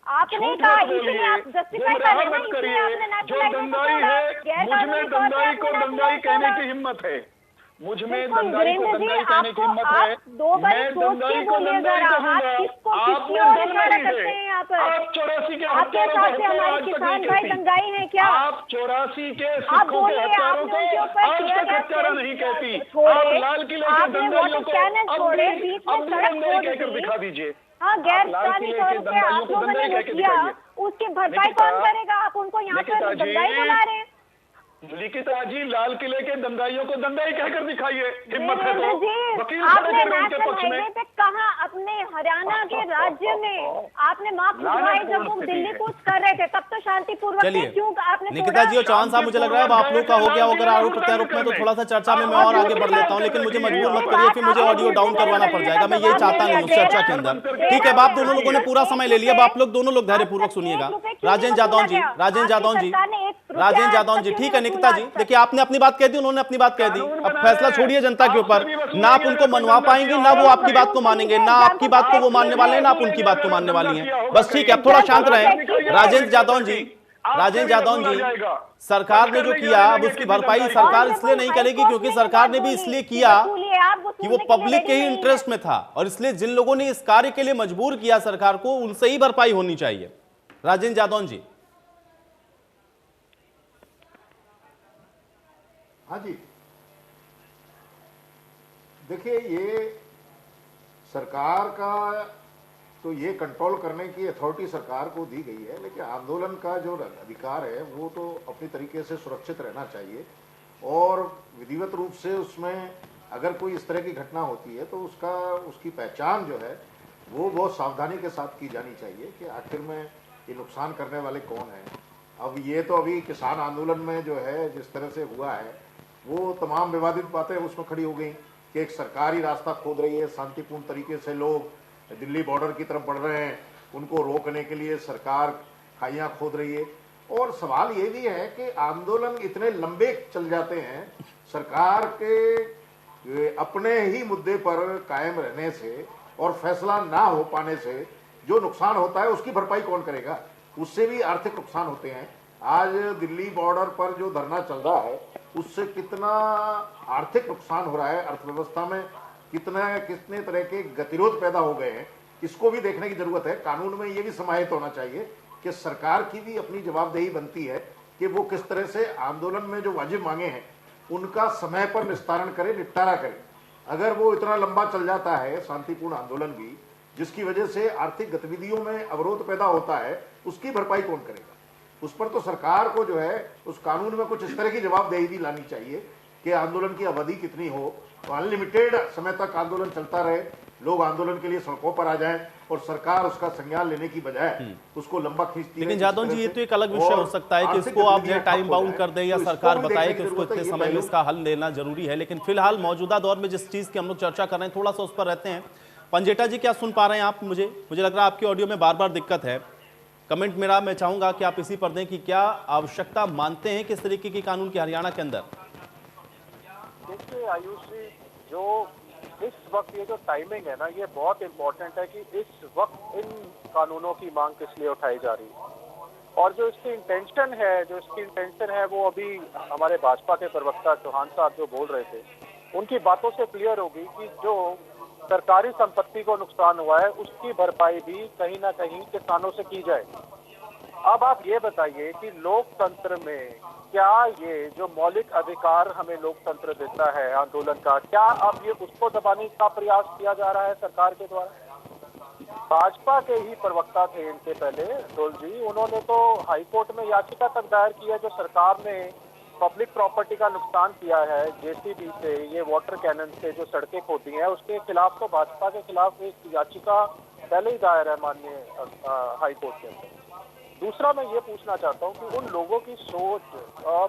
आपने कहा, इसलिए आप जस्टिफाई कर रहे हैं, इसलिए आपने जो दंगाई है, मुझमें दंगाई को दंगाई कहने की हिम्मत है, मुझमें दंगाई को दंगाई कहने की हिम्मत है। मैं दंगाई को दंगाई कहूंगा, आप दंगाई है। आप 84 के हत्यारों को आज तक नहीं कहती, आप 84 के सिखों के हत्यारों को आज तक हत्यारा नहीं कहती। आप लाल किले के दंगाइयों को अब दंगाई कहकर दिखा दीजिए। हाँ, गैर कानूनी तौर पे आप लोगों ने किया, उसकी भरपाई कौन करेगा? आप उनको यहाँ पर दंगाई बुला रहे हैं। निकिता जी, लाल किले के दंगाइयों को दंगाई कहकर दिखाइए, हिम्मत है तो। वकील आपने उनके पक्ष में कहा अपने हरियाणा के राज्य में आपने माँ खुदवाई, जब वो दिल्ली कूच कर रहे थे तब तो शांतिपूर्वक थे, क्यों आपने? निकिता जी और चौहान साहब, मुझे लग रहा है अब आप लोग का हो गया अगर आरोप प्रत्यारोप में, तो थोड़ा सा चर्चा में मैं और आगे बढ़ लेता हूँ, लेकिन मुझे मजबूर मत करिए, फिर मुझे ऑडियो डाउन करवाना पड़ जाएगा। मैं ये चाहता नहीं हूँ चर्चा के अंदर। ठीक है, अब आप दोनों लोगों ने पूरा समय ले लिया, अब आप लोग दोनों लोग धैर्यपूर्वक सुनिएगा। राजेंद्र यादव जी, राजेंद्र यादव जी, ठीक है निकिता जी, देखिए आपने अपनी बात कह दी, उन्होंने अपनी बात कह दी, अब फैसला छोड़िए जनता के ऊपर। ना आप उनको मनवा पाएंगे, ना वो आपकी बात को मानेंगे, ना आपकी बात को वो मानने वाले हैं, ना आप उनकी बात को मानने वाली हैं। बस ठीक है, अब थोड़ा शांत रहें। राजेंद्र यादव जी, सरकार ने जो किया अब उसकी भरपाई सरकार इसलिए नहीं करेगी क्योंकि सरकार ने भी इसलिए किया कि वो पब्लिक के ही इंटरेस्ट में था, और इसलिए जिन लोगों ने इस कार्य के लिए मजबूर किया सरकार को, उनसे ही भरपाई होनी चाहिए। राजेंद्र यादव जी। हाँ जी, देखिए ये सरकार का तो ये कंट्रोल करने की अथॉरिटी सरकार को दी गई है, लेकिन आंदोलन का जो अधिकार है वो तो अपनी तरीके से सुरक्षित रहना चाहिए, और विधिवत रूप से उसमें अगर कोई इस तरह की घटना होती है तो उसकी पहचान जो है वो बहुत सावधानी के साथ की जानी चाहिए कि आखिर में ये नुकसान करने वाले कौन हैं। अब ये तो अभी किसान आंदोलन में जो है जिस तरह से हुआ है वो तमाम विवादित बातें उसमें खड़ी हो गई कि एक सरकारी रास्ता खोद रही है, शांतिपूर्ण तरीके से लोग दिल्ली बॉर्डर की तरफ बढ़ रहे हैं, उनको रोकने के लिए सरकार खाइयां खोद रही है। और सवाल ये भी है कि आंदोलन इतने लंबे चल जाते हैं, सरकार के अपने ही मुद्दे पर कायम रहने से और फैसला ना हो पाने से जो नुकसान होता है उसकी भरपाई कौन करेगा? उससे भी आर्थिक नुकसान होते हैं। आज दिल्ली बॉर्डर पर जो धरना चल रहा है उससे कितना आर्थिक नुकसान हो रहा है, अर्थव्यवस्था में कितने तरह के गतिरोध पैदा हो गए हैं, इसको भी देखने की जरूरत है। कानून में ये भी समाहित होना चाहिए कि सरकार की भी अपनी जवाबदेही बनती है कि वो किस तरह से आंदोलन में जो वाजिब मांगे हैं उनका समय पर निस्तारण करे, निपटारा करे। अगर वो इतना लंबा चल जाता है शांतिपूर्ण आंदोलन भी, जिसकी वजह से आर्थिक गतिविधियों में अवरोध पैदा होता है, उसकी भरपाई कौन करेगा? उस पर तो सरकार को जो है उस कानून में कुछ इस तरह की जवाबदेही भी लानी चाहिए कि आंदोलन की अवधि कितनी हो, तो अनलिमिटेड समय तक आंदोलन चलता रहे, लोग आंदोलन के लिए सड़कों पर आ जाएं और सरकार उसका संज्ञान लेने की बजाय उसको लंबा खींचती है। लेकिन यादव जी, ये तो एक अलग विषय हो सकता है कि इसको आप जो टाइम बाउंड कर दें या सरकार बताए कि उसको इतने समय में इसका हल लेना जरूरी है। लेकिन फिलहाल मौजूदा दौर में जिस चीज की हम लोग चर्चा कर रहे हैं, थोड़ा सा उस पर रहते हैं। पंजेटा जी, क्या सुन पा रहे हैं आप? मुझे लग रहा है आपकी ऑडियो में बार बार दिक्कत है। कमेंट मेरा मैं चाहूंगा कि आप इसी पर दें कि क्या आवश्यकता मानते हैं किस तरीके की कानून की हरियाणा के अंदर? देखिए, आयुष जी, जो इस वक्त ये जो टाइमिंग है ना, ये बहुत इम्पोर्टेंट है कि इस वक्त इन कानूनों की मांग किस लिए उठाई जा रही है, और जो इसकी इंटेंशन है वो अभी हमारे भाजपा के प्रवक्ता चौहान साहब जो बोल रहे थे, उनकी बातों से क्लियर होगी कि जो सरकारी संपत्ति को नुकसान हुआ है उसकी भरपाई भी कहीं ना कहीं किसानों से की जाए। अब आप ये बताइए कि लोकतंत्र में क्या ये जो मौलिक अधिकार हमें लोकतंत्र देता है आंदोलन का, क्या अब ये उसको दबाने का प्रयास किया जा रहा है सरकार के द्वारा? भाजपा के ही प्रवक्ता थे इनसे पहले डोल जी, उन्होंने तो हाईकोर्ट में याचिका तक दायर की है। जो सरकार ने पब्लिक प्रॉपर्टी का नुकसान किया है जेसीबी से, ये वाटर कैनन से जो सड़कें खोदी हैं, उसके खिलाफ तो भाजपा के खिलाफ एक याचिका पहले ही दायर है माननीय हाईकोर्ट के अंदर। दूसरा मैं ये पूछना चाहता हूँ कि उन लोगों की सोच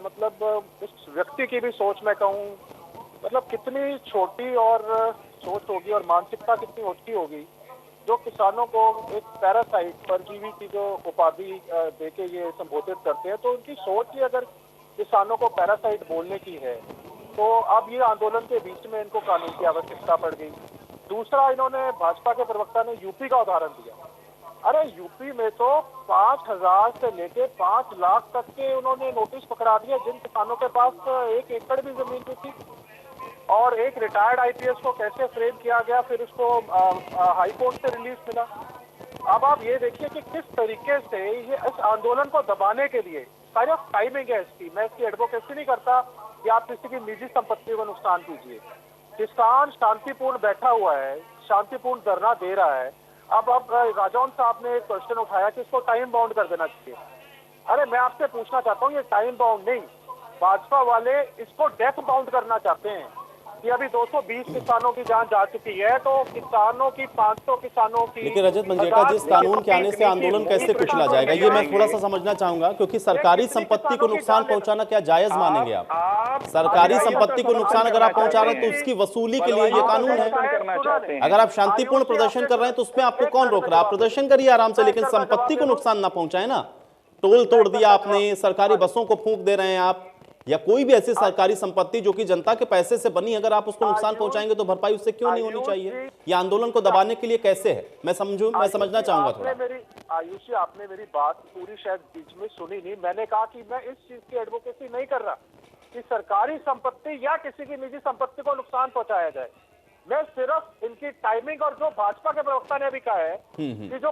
मतलब इस व्यक्ति की भी सोच मैं कहूँ मतलब कितनी छोटी और सोच होगी और मानसिकता कितनी ऊंची होगी, जो किसानों को एक पैरासाइट परजीवी की जो उपाधि देके ये संबोधित करते हैं। तो उनकी सोच ही अगर किसानों को पैरासाइट बोलने की है तो अब ये आंदोलन के बीच में इनको कानून की आवश्यकता पड़ गई। दूसरा, इन्होंने भाजपा के प्रवक्ता ने यूपी का उदाहरण दिया। अरे यूपी में तो 5,000 से लेके 5 लाख तक के उन्होंने नोटिस पकड़ा दिए जिन किसानों के पास 1 एकड़ भी जमीन थी, और एक रिटायर्ड आईपीएस को कैसे फ्रेम किया गया, फिर उसको हाई कोर्ट से रिलीज मिला। अब आप ये देखिए कि किस तरीके से ये इस आंदोलन को दबाने के लिए सारी टाइमिंग है इसकी। मैं इसकी एडवोकेसी नहीं करता कि आप किसी की निजी संपत्ति को नुकसान कीजिए। किसान शांतिपूर्ण बैठा हुआ है, शांतिपूर्ण धरना दे रहा है। अब राजौन साहब ने एक क्वेश्चन उठाया कि इसको टाइम बाउंड कर देना चाहिए। अरे मैं आपसे पूछना चाहता हूँ, ये टाइम बाउंड नहीं, भाजपा वाले इसको डेथ बाउंड करना चाहते हैं कि अभी 220 किसानों की जान जा चुकी है, तो किसानों की 500 किसानों की। लेकिन रजत मंजरेकर जी, इस कानून के आने से आंदोलन कैसे कुचला जाएगा, ये मैं थोड़ा सा समझना चाहूंगा, क्योंकि सरकारी संपत्ति को नुकसान पहुंचाना क्या जायज मानेंगे आप? सरकारी संपत्ति को नुकसान अगर आप पहुंचा रहे हैं तो उसकी वसूली के लिए ये कानून है। अगर आप शांतिपूर्ण प्रदर्शन कर रहे हैं तो उसमें आपको कौन रोक रहा है? आप प्रदर्शन करिए आराम से, लेकिन संपत्ति को नुकसान ना पहुंचाए ना। टोल तोड़ दिया आपने, सरकारी बसों को फूंक दे रहे हैं आप, या कोई भी ऐसी सरकारी संपत्ति जो कि जनता के पैसे से बनी, अगर आप उसको नुकसान पहुंचाएंगे तो भरपाई उससे क्यों नहीं होनी चाहिए? ये आंदोलन को दबाने के लिए कैसे है, मैं समझना चाहूंगा थोड़ा। आयुष जी, आपने मेरी बात पूरी शायद बीच में सुनी नहीं। मैंने कहा कि मैं इस चीज की एडवोकेसी नहीं कर रहा कि सरकारी संपत्ति या किसी की निजी संपत्ति को नुकसान पहुंचाया जाए। मैं सिर्फ इनकी टाइमिंग, और जो भाजपा के प्रवक्ता ने भी कहा है कि जो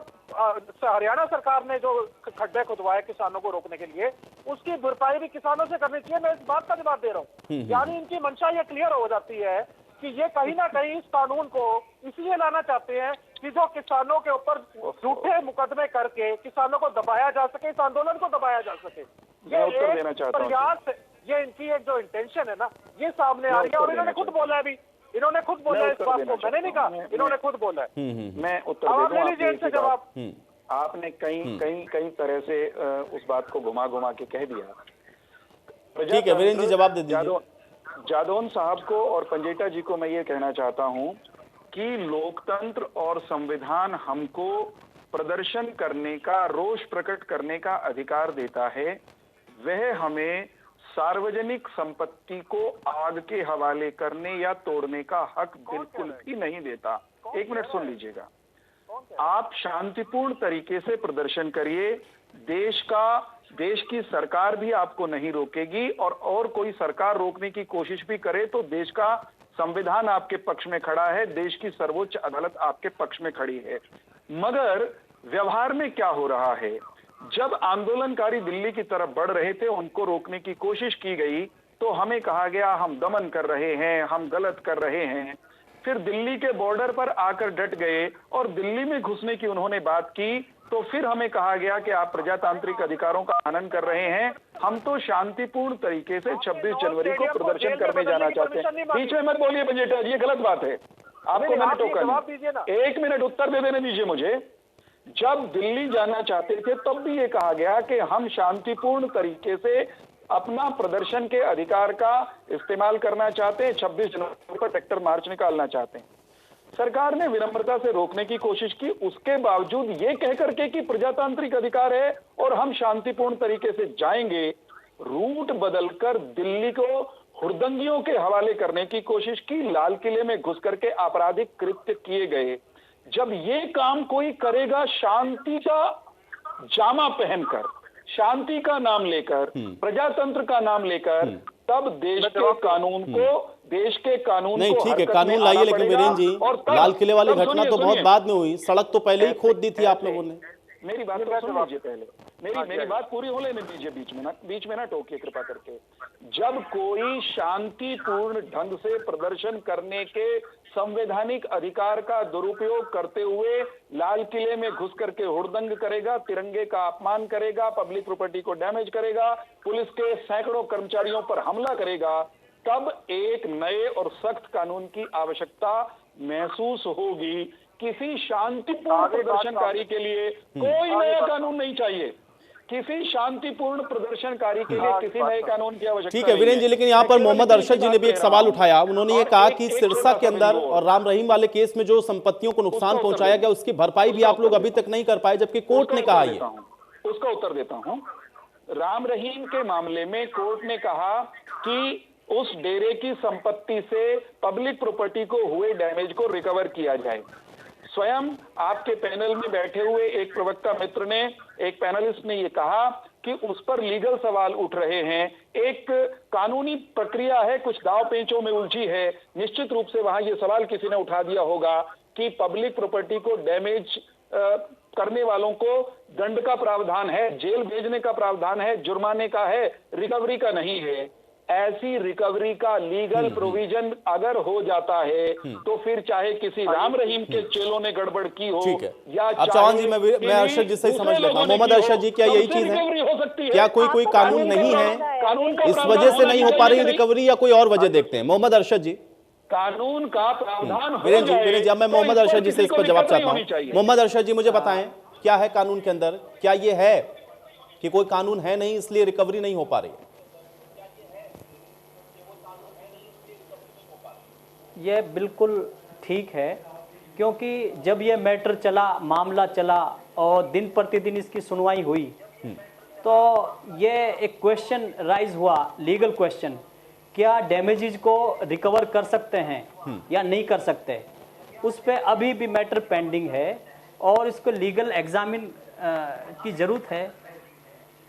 हरियाणा सरकार ने जो खड्डे खुदवाए किसानों को रोकने के लिए, उसकी भरपाई भी किसानों से करनी चाहिए। मैं इस बात का जवाब दे रहा हूँ। यानी इनकी मंशा ये क्लियर हो जाती है कि ये कहीं ना कहीं इस कानून को इसलिए लाना चाहते हैं कि जो किसानों के ऊपर झूठे मुकदमे करके किसानों को दबाया जा सके, इस आंदोलन को दबाया जा सके। ये एक प्रयास, ये इनकी एक जो इंटेंशन है ना, ये सामने आ रही है। और इन्होंने खुद बोला है, अभी इन्होंने खुद बोला है इस बात को, मैंने नहीं कहा, इन्होंने खुद बोला है। मैं उत्तर दे दूं आपसे जवाब। आपने कई तरह से उस बात को घुमा घुमा के कह दिया। ठीक है वीरेंद्र जी, जवाब दे दीजिए। जादौन साहब को और पंजेटा जी को मैं ये कहना चाहता हूं कि लोकतंत्र और संविधान हमको प्रदर्शन करने का, रोष प्रकट करने का अधिकार देता है। वह हमें सार्वजनिक संपत्ति को आग के हवाले करने या तोड़ने का हक बिल्कुल भी नहीं देता। 1 मिनट सुन लीजिएगा। आप शांतिपूर्ण तरीके से प्रदर्शन करिए, देश की सरकार भी आपको नहीं रोकेगी, और कोई सरकार रोकने की कोशिश भी करे तो देश का संविधान आपके पक्ष में खड़ा है, देश की सर्वोच्च अदालत आपके पक्ष में खड़ी है। मगर व्यवहार में क्या हो रहा है, जब आंदोलनकारी दिल्ली की तरफ बढ़ रहे थे, उनको रोकने की कोशिश की गई तो हमें कहा गया हम दमन कर रहे हैं, हम गलत कर रहे हैं। फिर दिल्ली के बॉर्डर पर आकर डट गए और दिल्ली में घुसने की उन्होंने बात की, तो फिर हमें कहा गया कि आप प्रजातांत्रिक अधिकारों का हनन कर रहे हैं। हम तो शांतिपूर्ण तरीके से 26 जनवरी को प्रदर्शन करने जाना चाहते हैं। बीच में मत बोलिए पंजेटा जी, ये गलत बात है। आपको मैंने टोका नहीं। 1 मिनट उत्तर दे देने दीजिए मुझे। जब दिल्ली जाना चाहते थे तब भी ये कहा गया कि हम शांतिपूर्ण तरीके से अपना प्रदर्शन के अधिकार का इस्तेमाल करना चाहते हैं, 26 जनवरी पर ट्रैक्टर मार्च निकालना चाहते हैं। सरकार ने विनम्रता से रोकने की कोशिश की, उसके बावजूद ये कह करके कि प्रजातांत्रिक अधिकार है और हम शांतिपूर्ण तरीके से जाएंगे, रूट बदलकर दिल्ली को हुड़दंगियों के हवाले करने की कोशिश की, लाल किले में घुस करके आपराधिक कृत्य किए गए। जब ये काम कोई करेगा शांति का जामा पहनकर, शांति का नाम लेकर, प्रजातंत्र का नाम लेकर, तब देश के कानून को, देश के कानून नहीं, को ठीक है, हरकत कानून में लाइए, आना लेकिन पड़ेगा। वीरेंद्र जी, और तब- लाल किले वाली तब घटना सुनिए, तो बहुत सुनिए। बाद में हुई, सड़क तो पहले ही खोद दी थी आप लोगों ने। मेरी बात तो सुन लीजिए पहले, मेरी बात पूरी हो लेने दीजिए, बीच में ना टोकिए कृपा करके। जब कोई शांतिपूर्ण ढंग से प्रदर्शन करने के संवैधानिक अधिकार का दुरुपयोग करते हुए लाल किले में घुस करके हुड़दंग करेगा, तिरंगे का अपमान करेगा, पब्लिक प्रॉपर्टी को डैमेज करेगा, पुलिस के सैकड़ों कर्मचारियों पर हमला करेगा, तब एक नए और सख्त कानून की आवश्यकता महसूस होगी। किसी शांतिपूर्ण प्रदर्शनकारी के लिए कोई नया कानून नहीं चाहिए, किसी शांतिपूर्ण प्रदर्शनकारी के लिए किसी नए कानून की आवश्यकता ठीक है वीरेंद्र जी, लेकिन यहाँ पर मोहम्मद अरशद जी ने भी एक सवाल उठाया। उन्होंने ये कहा कि सिरसा के अंदर और राम रहीम वाले केस में जो संपत्तियों को नुकसान पहुंचाया गया उसकी भरपाई भी आप लोग अभी तक नहीं कर पाए, जबकि कोर्ट ने कहा ये। उसका उत्तर देता हूं। राम रहीम के मामले में कोर्ट ने कहा कि उस डेरे की संपत्ति से पब्लिक प्रॉपर्टी को हुए डैमेज को रिकवर किया जाए। स्वयं आपके पैनल में बैठे हुए एक प्रवक्ता मित्र ने, एक पैनलिस्ट ने यह कहा कि उस पर लीगल सवाल उठ रहे हैं, एक कानूनी प्रक्रिया है, कुछ दाव पेंचों में उलझी है। निश्चित रूप से वहां यह सवाल किसी ने उठा दिया होगा कि पब्लिक प्रॉपर्टी को डैमेज करने वालों को दंड का प्रावधान है, जेल भेजने का प्रावधान है, जुर्माने का है, रिकवरी का नहीं है। ऐसी रिकवरी का लीगल प्रोविजन अगर हो जाता है तो फिर चाहे किसी राम रहीम के चेलों ने गड़बड़ की हो, ठीक है। या अब चौहान जी, मैं अरशद जी से ही समझ लेता हूँ। मोहम्मद अरशद जी, क्या यही चीज है? क्या कोई कानून नहीं है, इस वजह से नहीं हो पा रही रिकवरी, या कोई और वजह देखते हैं? मोहम्मद अरशद जी, कानून का प्रावधान वीरेंद्र जी, अब मैं मोहम्मद अरशद जी से इस पर जवाब चाहता हूँ। मोहम्मद अरशद जी, मुझे बताएं क्या है कानून के अंदर? क्या ये है कि कोई कानून है नहीं इसलिए रिकवरी नहीं हो पा रही है? ये बिल्कुल ठीक है, क्योंकि जब ये मैटर चला, मामला चला और दिन प्रतिदिन इसकी सुनवाई हुई, तो ये एक क्वेश्चन राइज हुआ, लीगल क्वेश्चन, क्या डैमेजेस को रिकवर कर सकते हैं या नहीं कर सकते। उस पर अभी भी मैटर पेंडिंग है और इसको लीगल एग्जामिन की ज़रूरत है,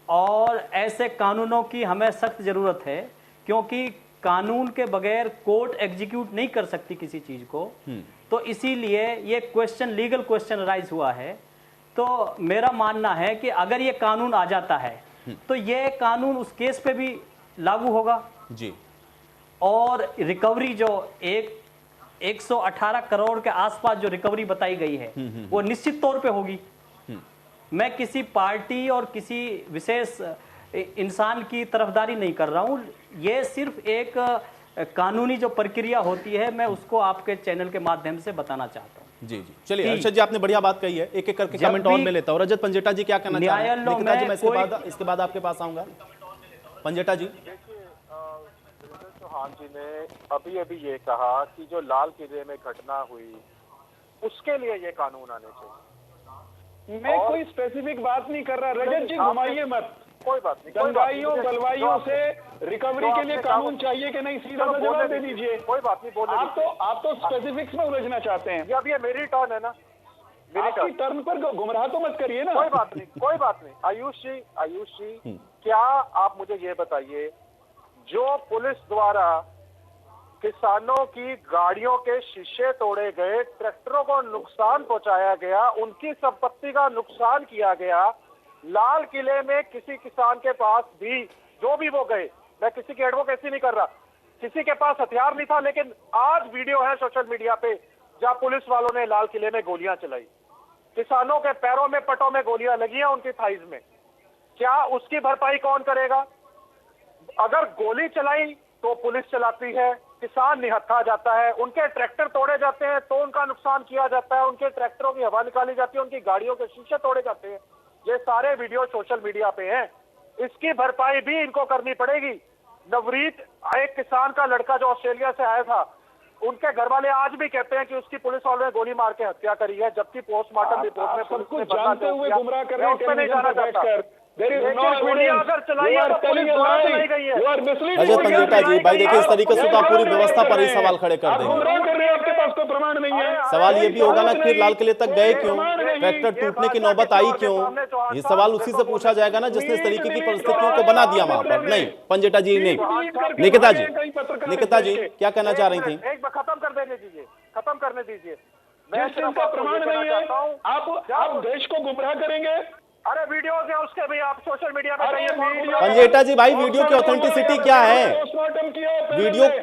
और ऐसे कानूनों की हमें सख्त ज़रूरत है, क्योंकि कानून के बगैर कोर्ट एग्जीक्यूट नहीं कर सकती किसी चीज को। तो इसीलिए ये क्वेश्चन, लीगल क्वेश्चन राइज हुआ है। तो मेरा मानना है कि अगर ये कानून आ जाता है तो ये कानून उस केस पे भी लागू होगा जी, और रिकवरी जो 118 करोड़ के आसपास जो रिकवरी बताई गई है वो निश्चित तौर पे होगी। मैं किसी पार्टी और किसी विशेष इंसान की तरफदारी नहीं कर रहा हूं, ये सिर्फ एक कानूनी जो प्रक्रिया होती है मैं उसको आपके चैनल के माध्यम से बताना चाहता हूं। जी जी, चलिए अरशद जी, आपने बढ़िया बात कही है। एक एक करके कमेंट और में लेता हूं। रजत पंजेटा जी क्या कहना चाह रहे हैं? निकिता जी, मैं इसके बाद आपके पास आऊंगा। पंजेटा जी, चौहान जी ने अभी अभी ये कहा कि जो लाल किले में घटना हुई उसके लिए ये कानून आने चाहिए। मैं कोई स्पेसिफिक बात नहीं कर रहा, रजत जी घुमाइए मत। कोई बात नहीं, दंगाइयों बलवाइयों से रिकवरी के लिए कानून चाहिए कि नहीं, सीधा सा जवाब दे दीजिए। कोई बात नहीं, बोलने आप तो स्पेसिफिक्स में उलझना चाहते हैं। अब ये मेरी टर्न है ना, आपकी टर्न पर गुमराह तो मत करिए ना। कोई बात नहीं, कोई बात नहीं। आयुष जी, क्या आप मुझे ये बताइए, जो पुलिस द्वारा किसानों की गाड़ियों के शीशे तोड़े गए, ट्रैक्टरों को नुकसान पहुंचाया गया, उनकी संपत्ति का नुकसान किया गया, लाल किले में किसी किसान के पास भी, जो भी वो गए, मैं किसी की एडवोकेसी नहीं कर रहा, किसी के पास हथियार नहीं था, लेकिन आज वीडियो है सोशल मीडिया पे जहां पुलिस वालों ने लाल किले में गोलियां चलाई, किसानों के पैरों में, पटों में गोलियां लगी हैं, उनकी थाइज में। क्या उसकी भरपाई कौन करेगा? अगर गोली चलाई तो पुलिस चलाती है, किसान निहत्था जाता है, उनके ट्रैक्टर तोड़े जाते हैं तो उनका नुकसान किया जाता है, उनके ट्रैक्टरों की हवा निकाली जाती है, उनकी गाड़ियों के शीशे तोड़े जाते हैं। ये सारे वीडियो सोशल मीडिया पे हैं। इसकी भरपाई भी इनको करनी पड़ेगी। नवरीत, एक किसान का लड़का जो ऑस्ट्रेलिया से आया था, उनके घर वाले आज भी कहते हैं कि उसकी पुलिस वालों ने गोली मार के हत्या करी है, जबकि पोस्टमार्टम रिपोर्ट में सब कुछ जानते हुए गुमराह कर रहे हैं। अजय पंजेटा जी, भाई देखिए इस तरीके से तो आप पूरी व्यवस्था पर ही सवाल खड़े कर देंगे। आपके पास कोई प्रमाण नहीं है। सवाल ये भी होगा ना कि लाल किले तक गए क्यों, ट्रैक्टर टूटने की नौबत आई क्यों, ये सवाल उसी से पूछा जाएगा ना जिसने इस तरीके की परिस्थितियों को बना दिया वहां पर। नहीं पंजेटा जी नहीं, निकिता जी क्या कहना चाह रही थी? एक बार खत्म कर देने दीजिए, खत्म करने दीजिए। जिस चीज का प्रमाण नहीं है आप देश को गुमराह करेंगे। अरे वीडियोस है उसके भी, आप सोशल मीडिया में पंजेटा जी भाई वीडियो की ऑथेंटिसिटी क्या है?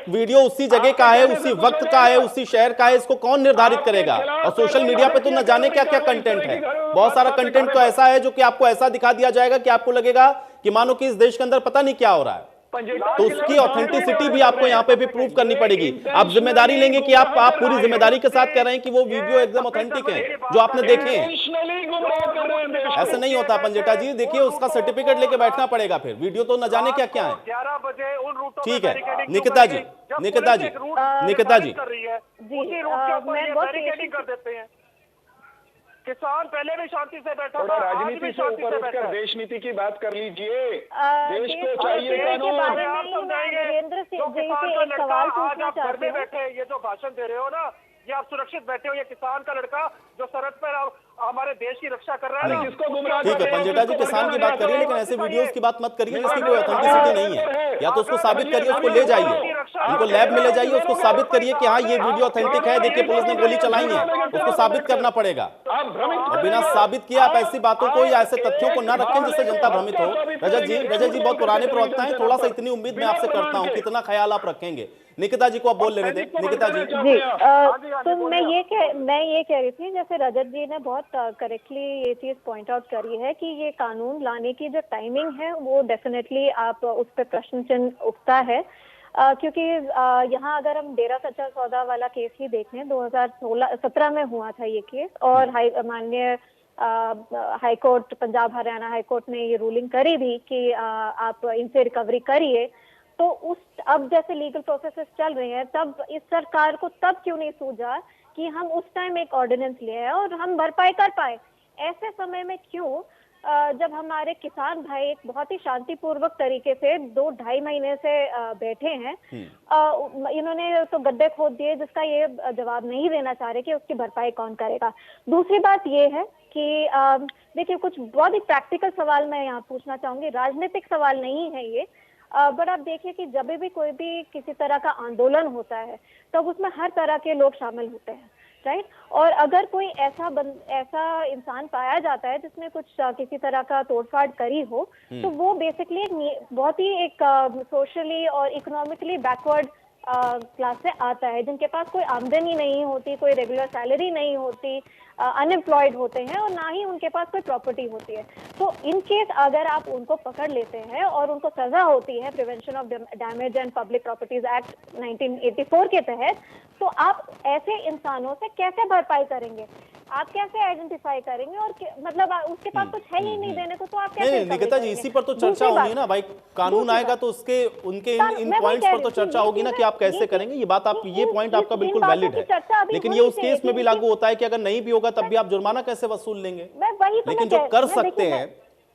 वीडियो उसी जगह का है, उसी वक्त का है, उसी शहर का है, इसको कौन निर्धारित करेगा? और सोशल मीडिया पे तो न जाने क्या क्या कंटेंट है, बहुत सारा कंटेंट तो ऐसा है जो कि आपको ऐसा दिखा दिया जाएगा कि आपको लगेगा कि मानो कि इस देश के अंदर पता नहीं क्या हो रहा है। तो उसकी ऑथेंटिसिटी भी आपको यहाँ पे भी प्रूव करनी पड़ेगी। आप जिम्मेदारी लेंगे कि आप पूरी जिम्मेदारी के साथ कह रहे हैं कि वो वीडियो एकदम ऑथेंटिक है जो आपने देखे हैं। ऐसे नहीं होता पंजेटा जी, देखिए उसका सर्टिफिकेट लेके बैठना पड़ेगा, फिर वीडियो तो न जाने क्या क्या है। 11 बजे उन रूटों ठीक है निकिता जी, निकिता जी, निकिता जी बैरिकेडिंग कर देते हैं। किसान पहले भी शांति से बैठा था, राजनीति से ऊपर उठकर देश नीति की बात कर लीजिए। देश को चाहिए कानून। वीरेंद्र सिंह जी से एक सवाल पूछना चाहते हैं। बैठे ये जो भाषण दे रहे हो ना, ये आप सुरक्षित बैठे हो, ये किसान का लड़का जो सरहद पर हमारे देश की रक्षा कर रहा है। किसको गुमराह? ठीक है पंजेटा जी किसान की बात करिए, लेकिन ऐसे वीडियोस की बात मत करिए जिसकी कोई ऑथेंटिसिटी नहीं है। या तो उसको साबित करिए, उसको ले जाइए, उनको लैब में ले जाइए, उसको साबित करिए कि हाँ ये वीडियो ऑथेंटिक है, देखिए पुलिस ने गोली चलाई है, उसको साबित करना पड़ेगा। और बिना साबित किए आप ऐसी बातों को या ऐसे तथ्यों को न रखें जिससे जनता भ्रमित हो। रजत जी बहुत पुराने प्रवक्ता हैं, थोड़ा सा इतनी उम्मीद मैं आपसे करता हूँ, कितना ख्याल आप रखेंगे। निकिता जी को आप बोल लेने दें। निकिता जी तो मैं ये कह रही थी, जैसे रजत जी ने बहुत करेक्टली ये चीज पॉइंट आउट करी है कि ये कानून लाने की जो टाइमिंग है वो डेफिनेटली आप उस पर प्रश्न चिन्ह उठता है, क्योंकि यहाँ अगर हम डेरा सच्चा सौदा वाला केस ही देखें, 2017 में हुआ था ये केस, और माननीय हाईकोर्ट, पंजाब हरियाणा हाईकोर्ट ने ये रूलिंग करी भी कि आप इनसे रिकवरी करिए। तो अब जैसे लीगल प्रोसेसेस चल रहे हैं, तब इस सरकार को तब क्यों नहीं सूझा कि हम उस टाइम एक ऑर्डिनेंस ले आए और हम भरपाई कर पाए। ऐसे समय में क्यों, जब हमारे किसान भाई एक बहुत ही शांतिपूर्वक तरीके से 2-2.5 महीने से बैठे हैं, इन्होंने तो गड्ढे खोद दिए जिसका ये जवाब नहीं देना चाह रहे कि उसकी भरपाई कौन करेगा। दूसरी बात ये है कि देखिए कुछ बहुत ही प्रैक्टिकल सवाल मैं यहाँ पूछना चाहूंगी, राजनीतिक सवाल नहीं है ये, बट आप देखिए कि जब भी कोई भी किसी तरह का आंदोलन होता है तब उसमें हर तरह के लोग शामिल होते हैं, राइट। और अगर कोई ऐसा इंसान पाया जाता है जिसने कुछ किसी तरह का तोड़फाड़ करी हो, तो वो बेसिकली बहुत ही एक सोशली और इकोनॉमिकली बैकवर्ड क्लास से आता है, जिनके पास कोई आमदनी नहीं होती, कोई रेगुलर सैलरी नहीं होती, अनएम्प्लॉयड होते हैं और ना ही उनके पास कोई प्रॉपर्टी होती है। तो इन केस अगर आप उनको पकड़ लेते हैं और उनको सजा होती है prevention of damage and public properties act 1984 के तहत, तो आप ऐसे इंसानों से कैसे भरपाई करेंगे? आप कैसे आइडेंटिफाई करेंगे? और मतलब उसके पास कुछ है ही नहीं देने को, तो आप कैसे? नहीं निकिता जी, इसी पर तो चर्चा होगी ना भाई, कानून आएगा तो उसके उनके इन पॉइंट्स पर तो चर्चा होगी ना कि आप कैसे करेंगे। ये बात आप, ये पॉइंट आपका बिल्कुल वैलिड है, लेकिन ये उस केस में भी लागू होता है कि अगर नहीं भी होगा तब भी आप जुर्माना कैसे वसूल लेंगे? लेकिन जो कर सकते हैं,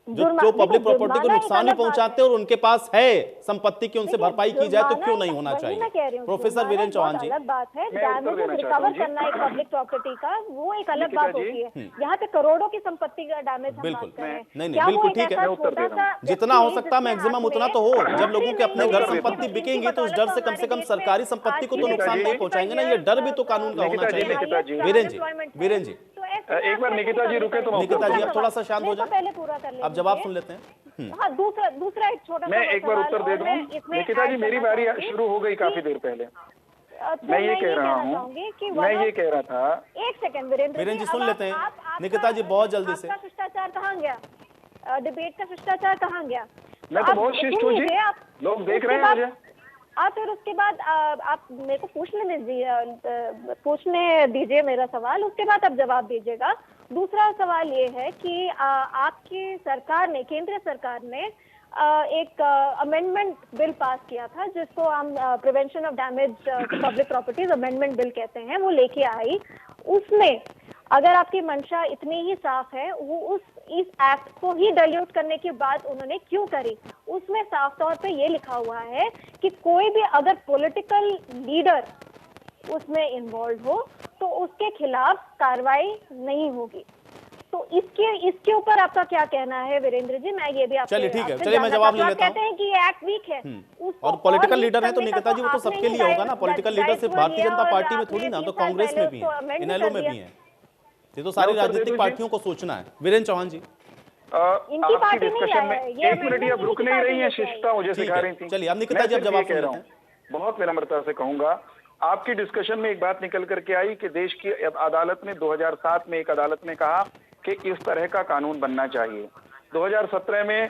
जो पब्लिक प्रॉपर्टी को नुकसान ही पहुंचाते हैं और उनके पास है संपत्ति की, उनसे भरपाई की जाए तो क्यों नहीं होना चाहिए? प्रोफेसर वीरेंद्र चौहान जी, अलग बात है, डैमेज रिकवर करना एक पब्लिक प्रॉपर्टी का, वो एक अलग बात होती है। यहाँ पे करोड़ों की संपत्ति का डैमेज हम बात कर रहे हैं। नहीं बिल्कुल ठीक है, जितना हो सकता मैक्सिमम उतना तो हो। जब लोगों के अपने घर संपत्ति बिकेंगी तो उस डर से कम सरकारी संपत्ति को तो नुकसान नहीं पहुंचाएंगे ना, ये डर भी तो कानून का होना चाहिए। वीरेंद्र जी एक बार निकिता जी रुके तो निकिता जी अब थोड़ा सा शांत हो जाए, पहले पूरा कर लें, अब जवाब सुन लेते हैं। हाँ, दूसरा एक छोटा मैं एक बार उत्तर दे दूं। निकिता जी मेरी बारी शुरू हो गई काफी देर पहले। मैं ये कह रहा हूँ, मैं ये कह रहा था, एक सेकंड वीरेंद्र जी सुन लेते हैं। निकिता जी बहुत जल्दी से, शिष्टाचार कहाँ गया? डिबेट का शिष्टाचार कहाँ गया? मैं तो बहुत शिष्ट हूँ जी, लोग देख रहे हैं मुझे। आप फिर उसके बाद आप मेरे को पूछने दीजिए मेरा सवाल, उसके बाद आप जवाब दीजिएगा। दूसरा सवाल ये है कि आपकी सरकार ने, केंद्र सरकार ने एक अमेंडमेंट बिल पास किया था जिसको हम prevention of damage public properties amendment bill कहते हैं, वो लेके आई। उसमें अगर आपकी मंशा इतनी ही साफ है, वो इस एक्ट को ही डाइल्यूट करने की बात उन्होंने क्यों करी? उसमें साफ तौर पे ये लिखा हुआ है कि कोई भी अगर पॉलिटिकल लीडर उसमें इन्वॉल्व हो तो उसके खिलाफ कार्रवाई नहीं होगी। तो इसके ऊपर आपका क्या कहना है वीरेंद्र जी? मैं ये भी आपसे चलिए ठीक है, चलिए मैं जवाब ले लेता हूं। कहते हैं कि ये एक्ट वीक है और पॉलिटिकल लीडर है तो निकिता जी वो तो सबके लिए होगा ना। पॉलिटिकल लीडर सिर्फ भारतीय जनता पार्टी में थोड़ी ना, तो कांग्रेस में भी है, इनेलो में भी है। ये तो सारी राजनीतिक पार्टियों को सोचना है। वीरेंद्र चौहान जी आपकी डिस्कशन में 1 मिनट आप रुक नहीं रही हैं, शिष्टता मुझे सिखा रही थी। चलिए अब निकिता जी अब जवाब कह रहा हूँ, बहुत विनम्रता से कहूंगा, आपकी डिस्कशन में एक बात निकल करके आई कि देश की अदालत ने 2007 में एक अदालत ने कहा कि इस तरह का कानून बनना चाहिए। 2017 में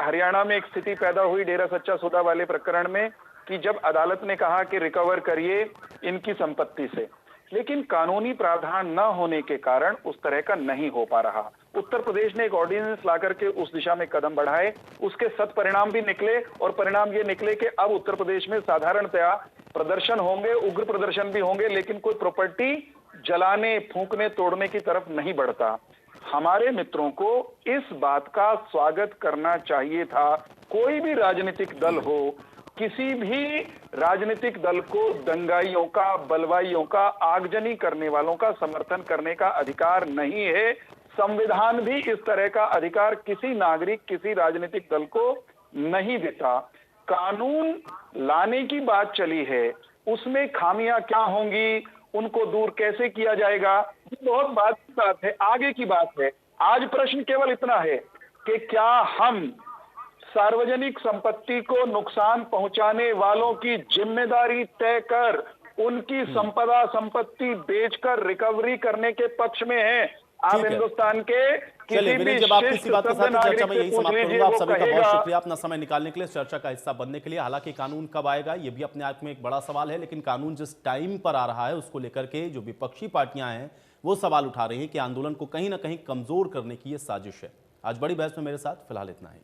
हरियाणा में एक स्थिति पैदा हुई डेरा सच्चा सौदा वाले प्रकरण में कि जब अदालत ने कहा कि रिकवर करिए इनकी संपत्ति से, लेकिन कानूनी प्रावधान न होने के कारण उस तरह का नहीं हो पा रहा। उत्तर प्रदेश ने एक ऑर्डिनेंस ला करके उस दिशा में कदम बढ़ाए, उसके सत्परिणाम भी निकले और परिणाम ये निकले कि अब उत्तर प्रदेश में साधारणतया प्रदर्शन होंगे, उग्र प्रदर्शन भी होंगे, लेकिन कोई प्रॉपर्टी जलाने, फूंकने, तोड़ने की तरफ नहीं बढ़ता। हमारे मित्रों को इस बात का स्वागत करना चाहिए था। कोई भी राजनीतिक दल हो, किसी भी राजनीतिक दल को दंगाइयों का, बलवाइयों का, आगजनी करने वालों का समर्थन करने का अधिकार नहीं है। संविधान भी इस तरह का अधिकार किसी नागरिक, किसी राजनीतिक दल को नहीं देता। कानून लाने की बात चली है, उसमें खामियां क्या होंगी, उनको दूर कैसे किया जाएगा, ये बहुत बात की बात है, आगे की बात है। आज प्रश्न केवल इतना है कि क्या हम सार्वजनिक संपत्ति को नुकसान पहुंचाने वालों की जिम्मेदारी तय कर उनकी संपदा संपत्ति बेचकर रिकवरी करने के पक्ष में हैं। आप हिंदुस्तान के चलिए वीरेंद्र, जब आपकी इसी बात के साथ चर्चा में यही समाप्त करूंगा। आप सभी का बहुत शुक्रिया अपना समय निकालने के लिए, चर्चा का हिस्सा बनने के लिए। हालांकि कानून कब आएगा ये भी अपने आप में एक बड़ा सवाल है, लेकिन कानून जिस टाइम पर आ रहा है उसको लेकर के जो विपक्षी पार्टियां हैं वो सवाल उठा रही हैं कि आंदोलन को कहीं ना कहीं कमजोर करने की ये साजिश है। आज बड़ी बहस में मेरे साथ फिलहाल इतना ही।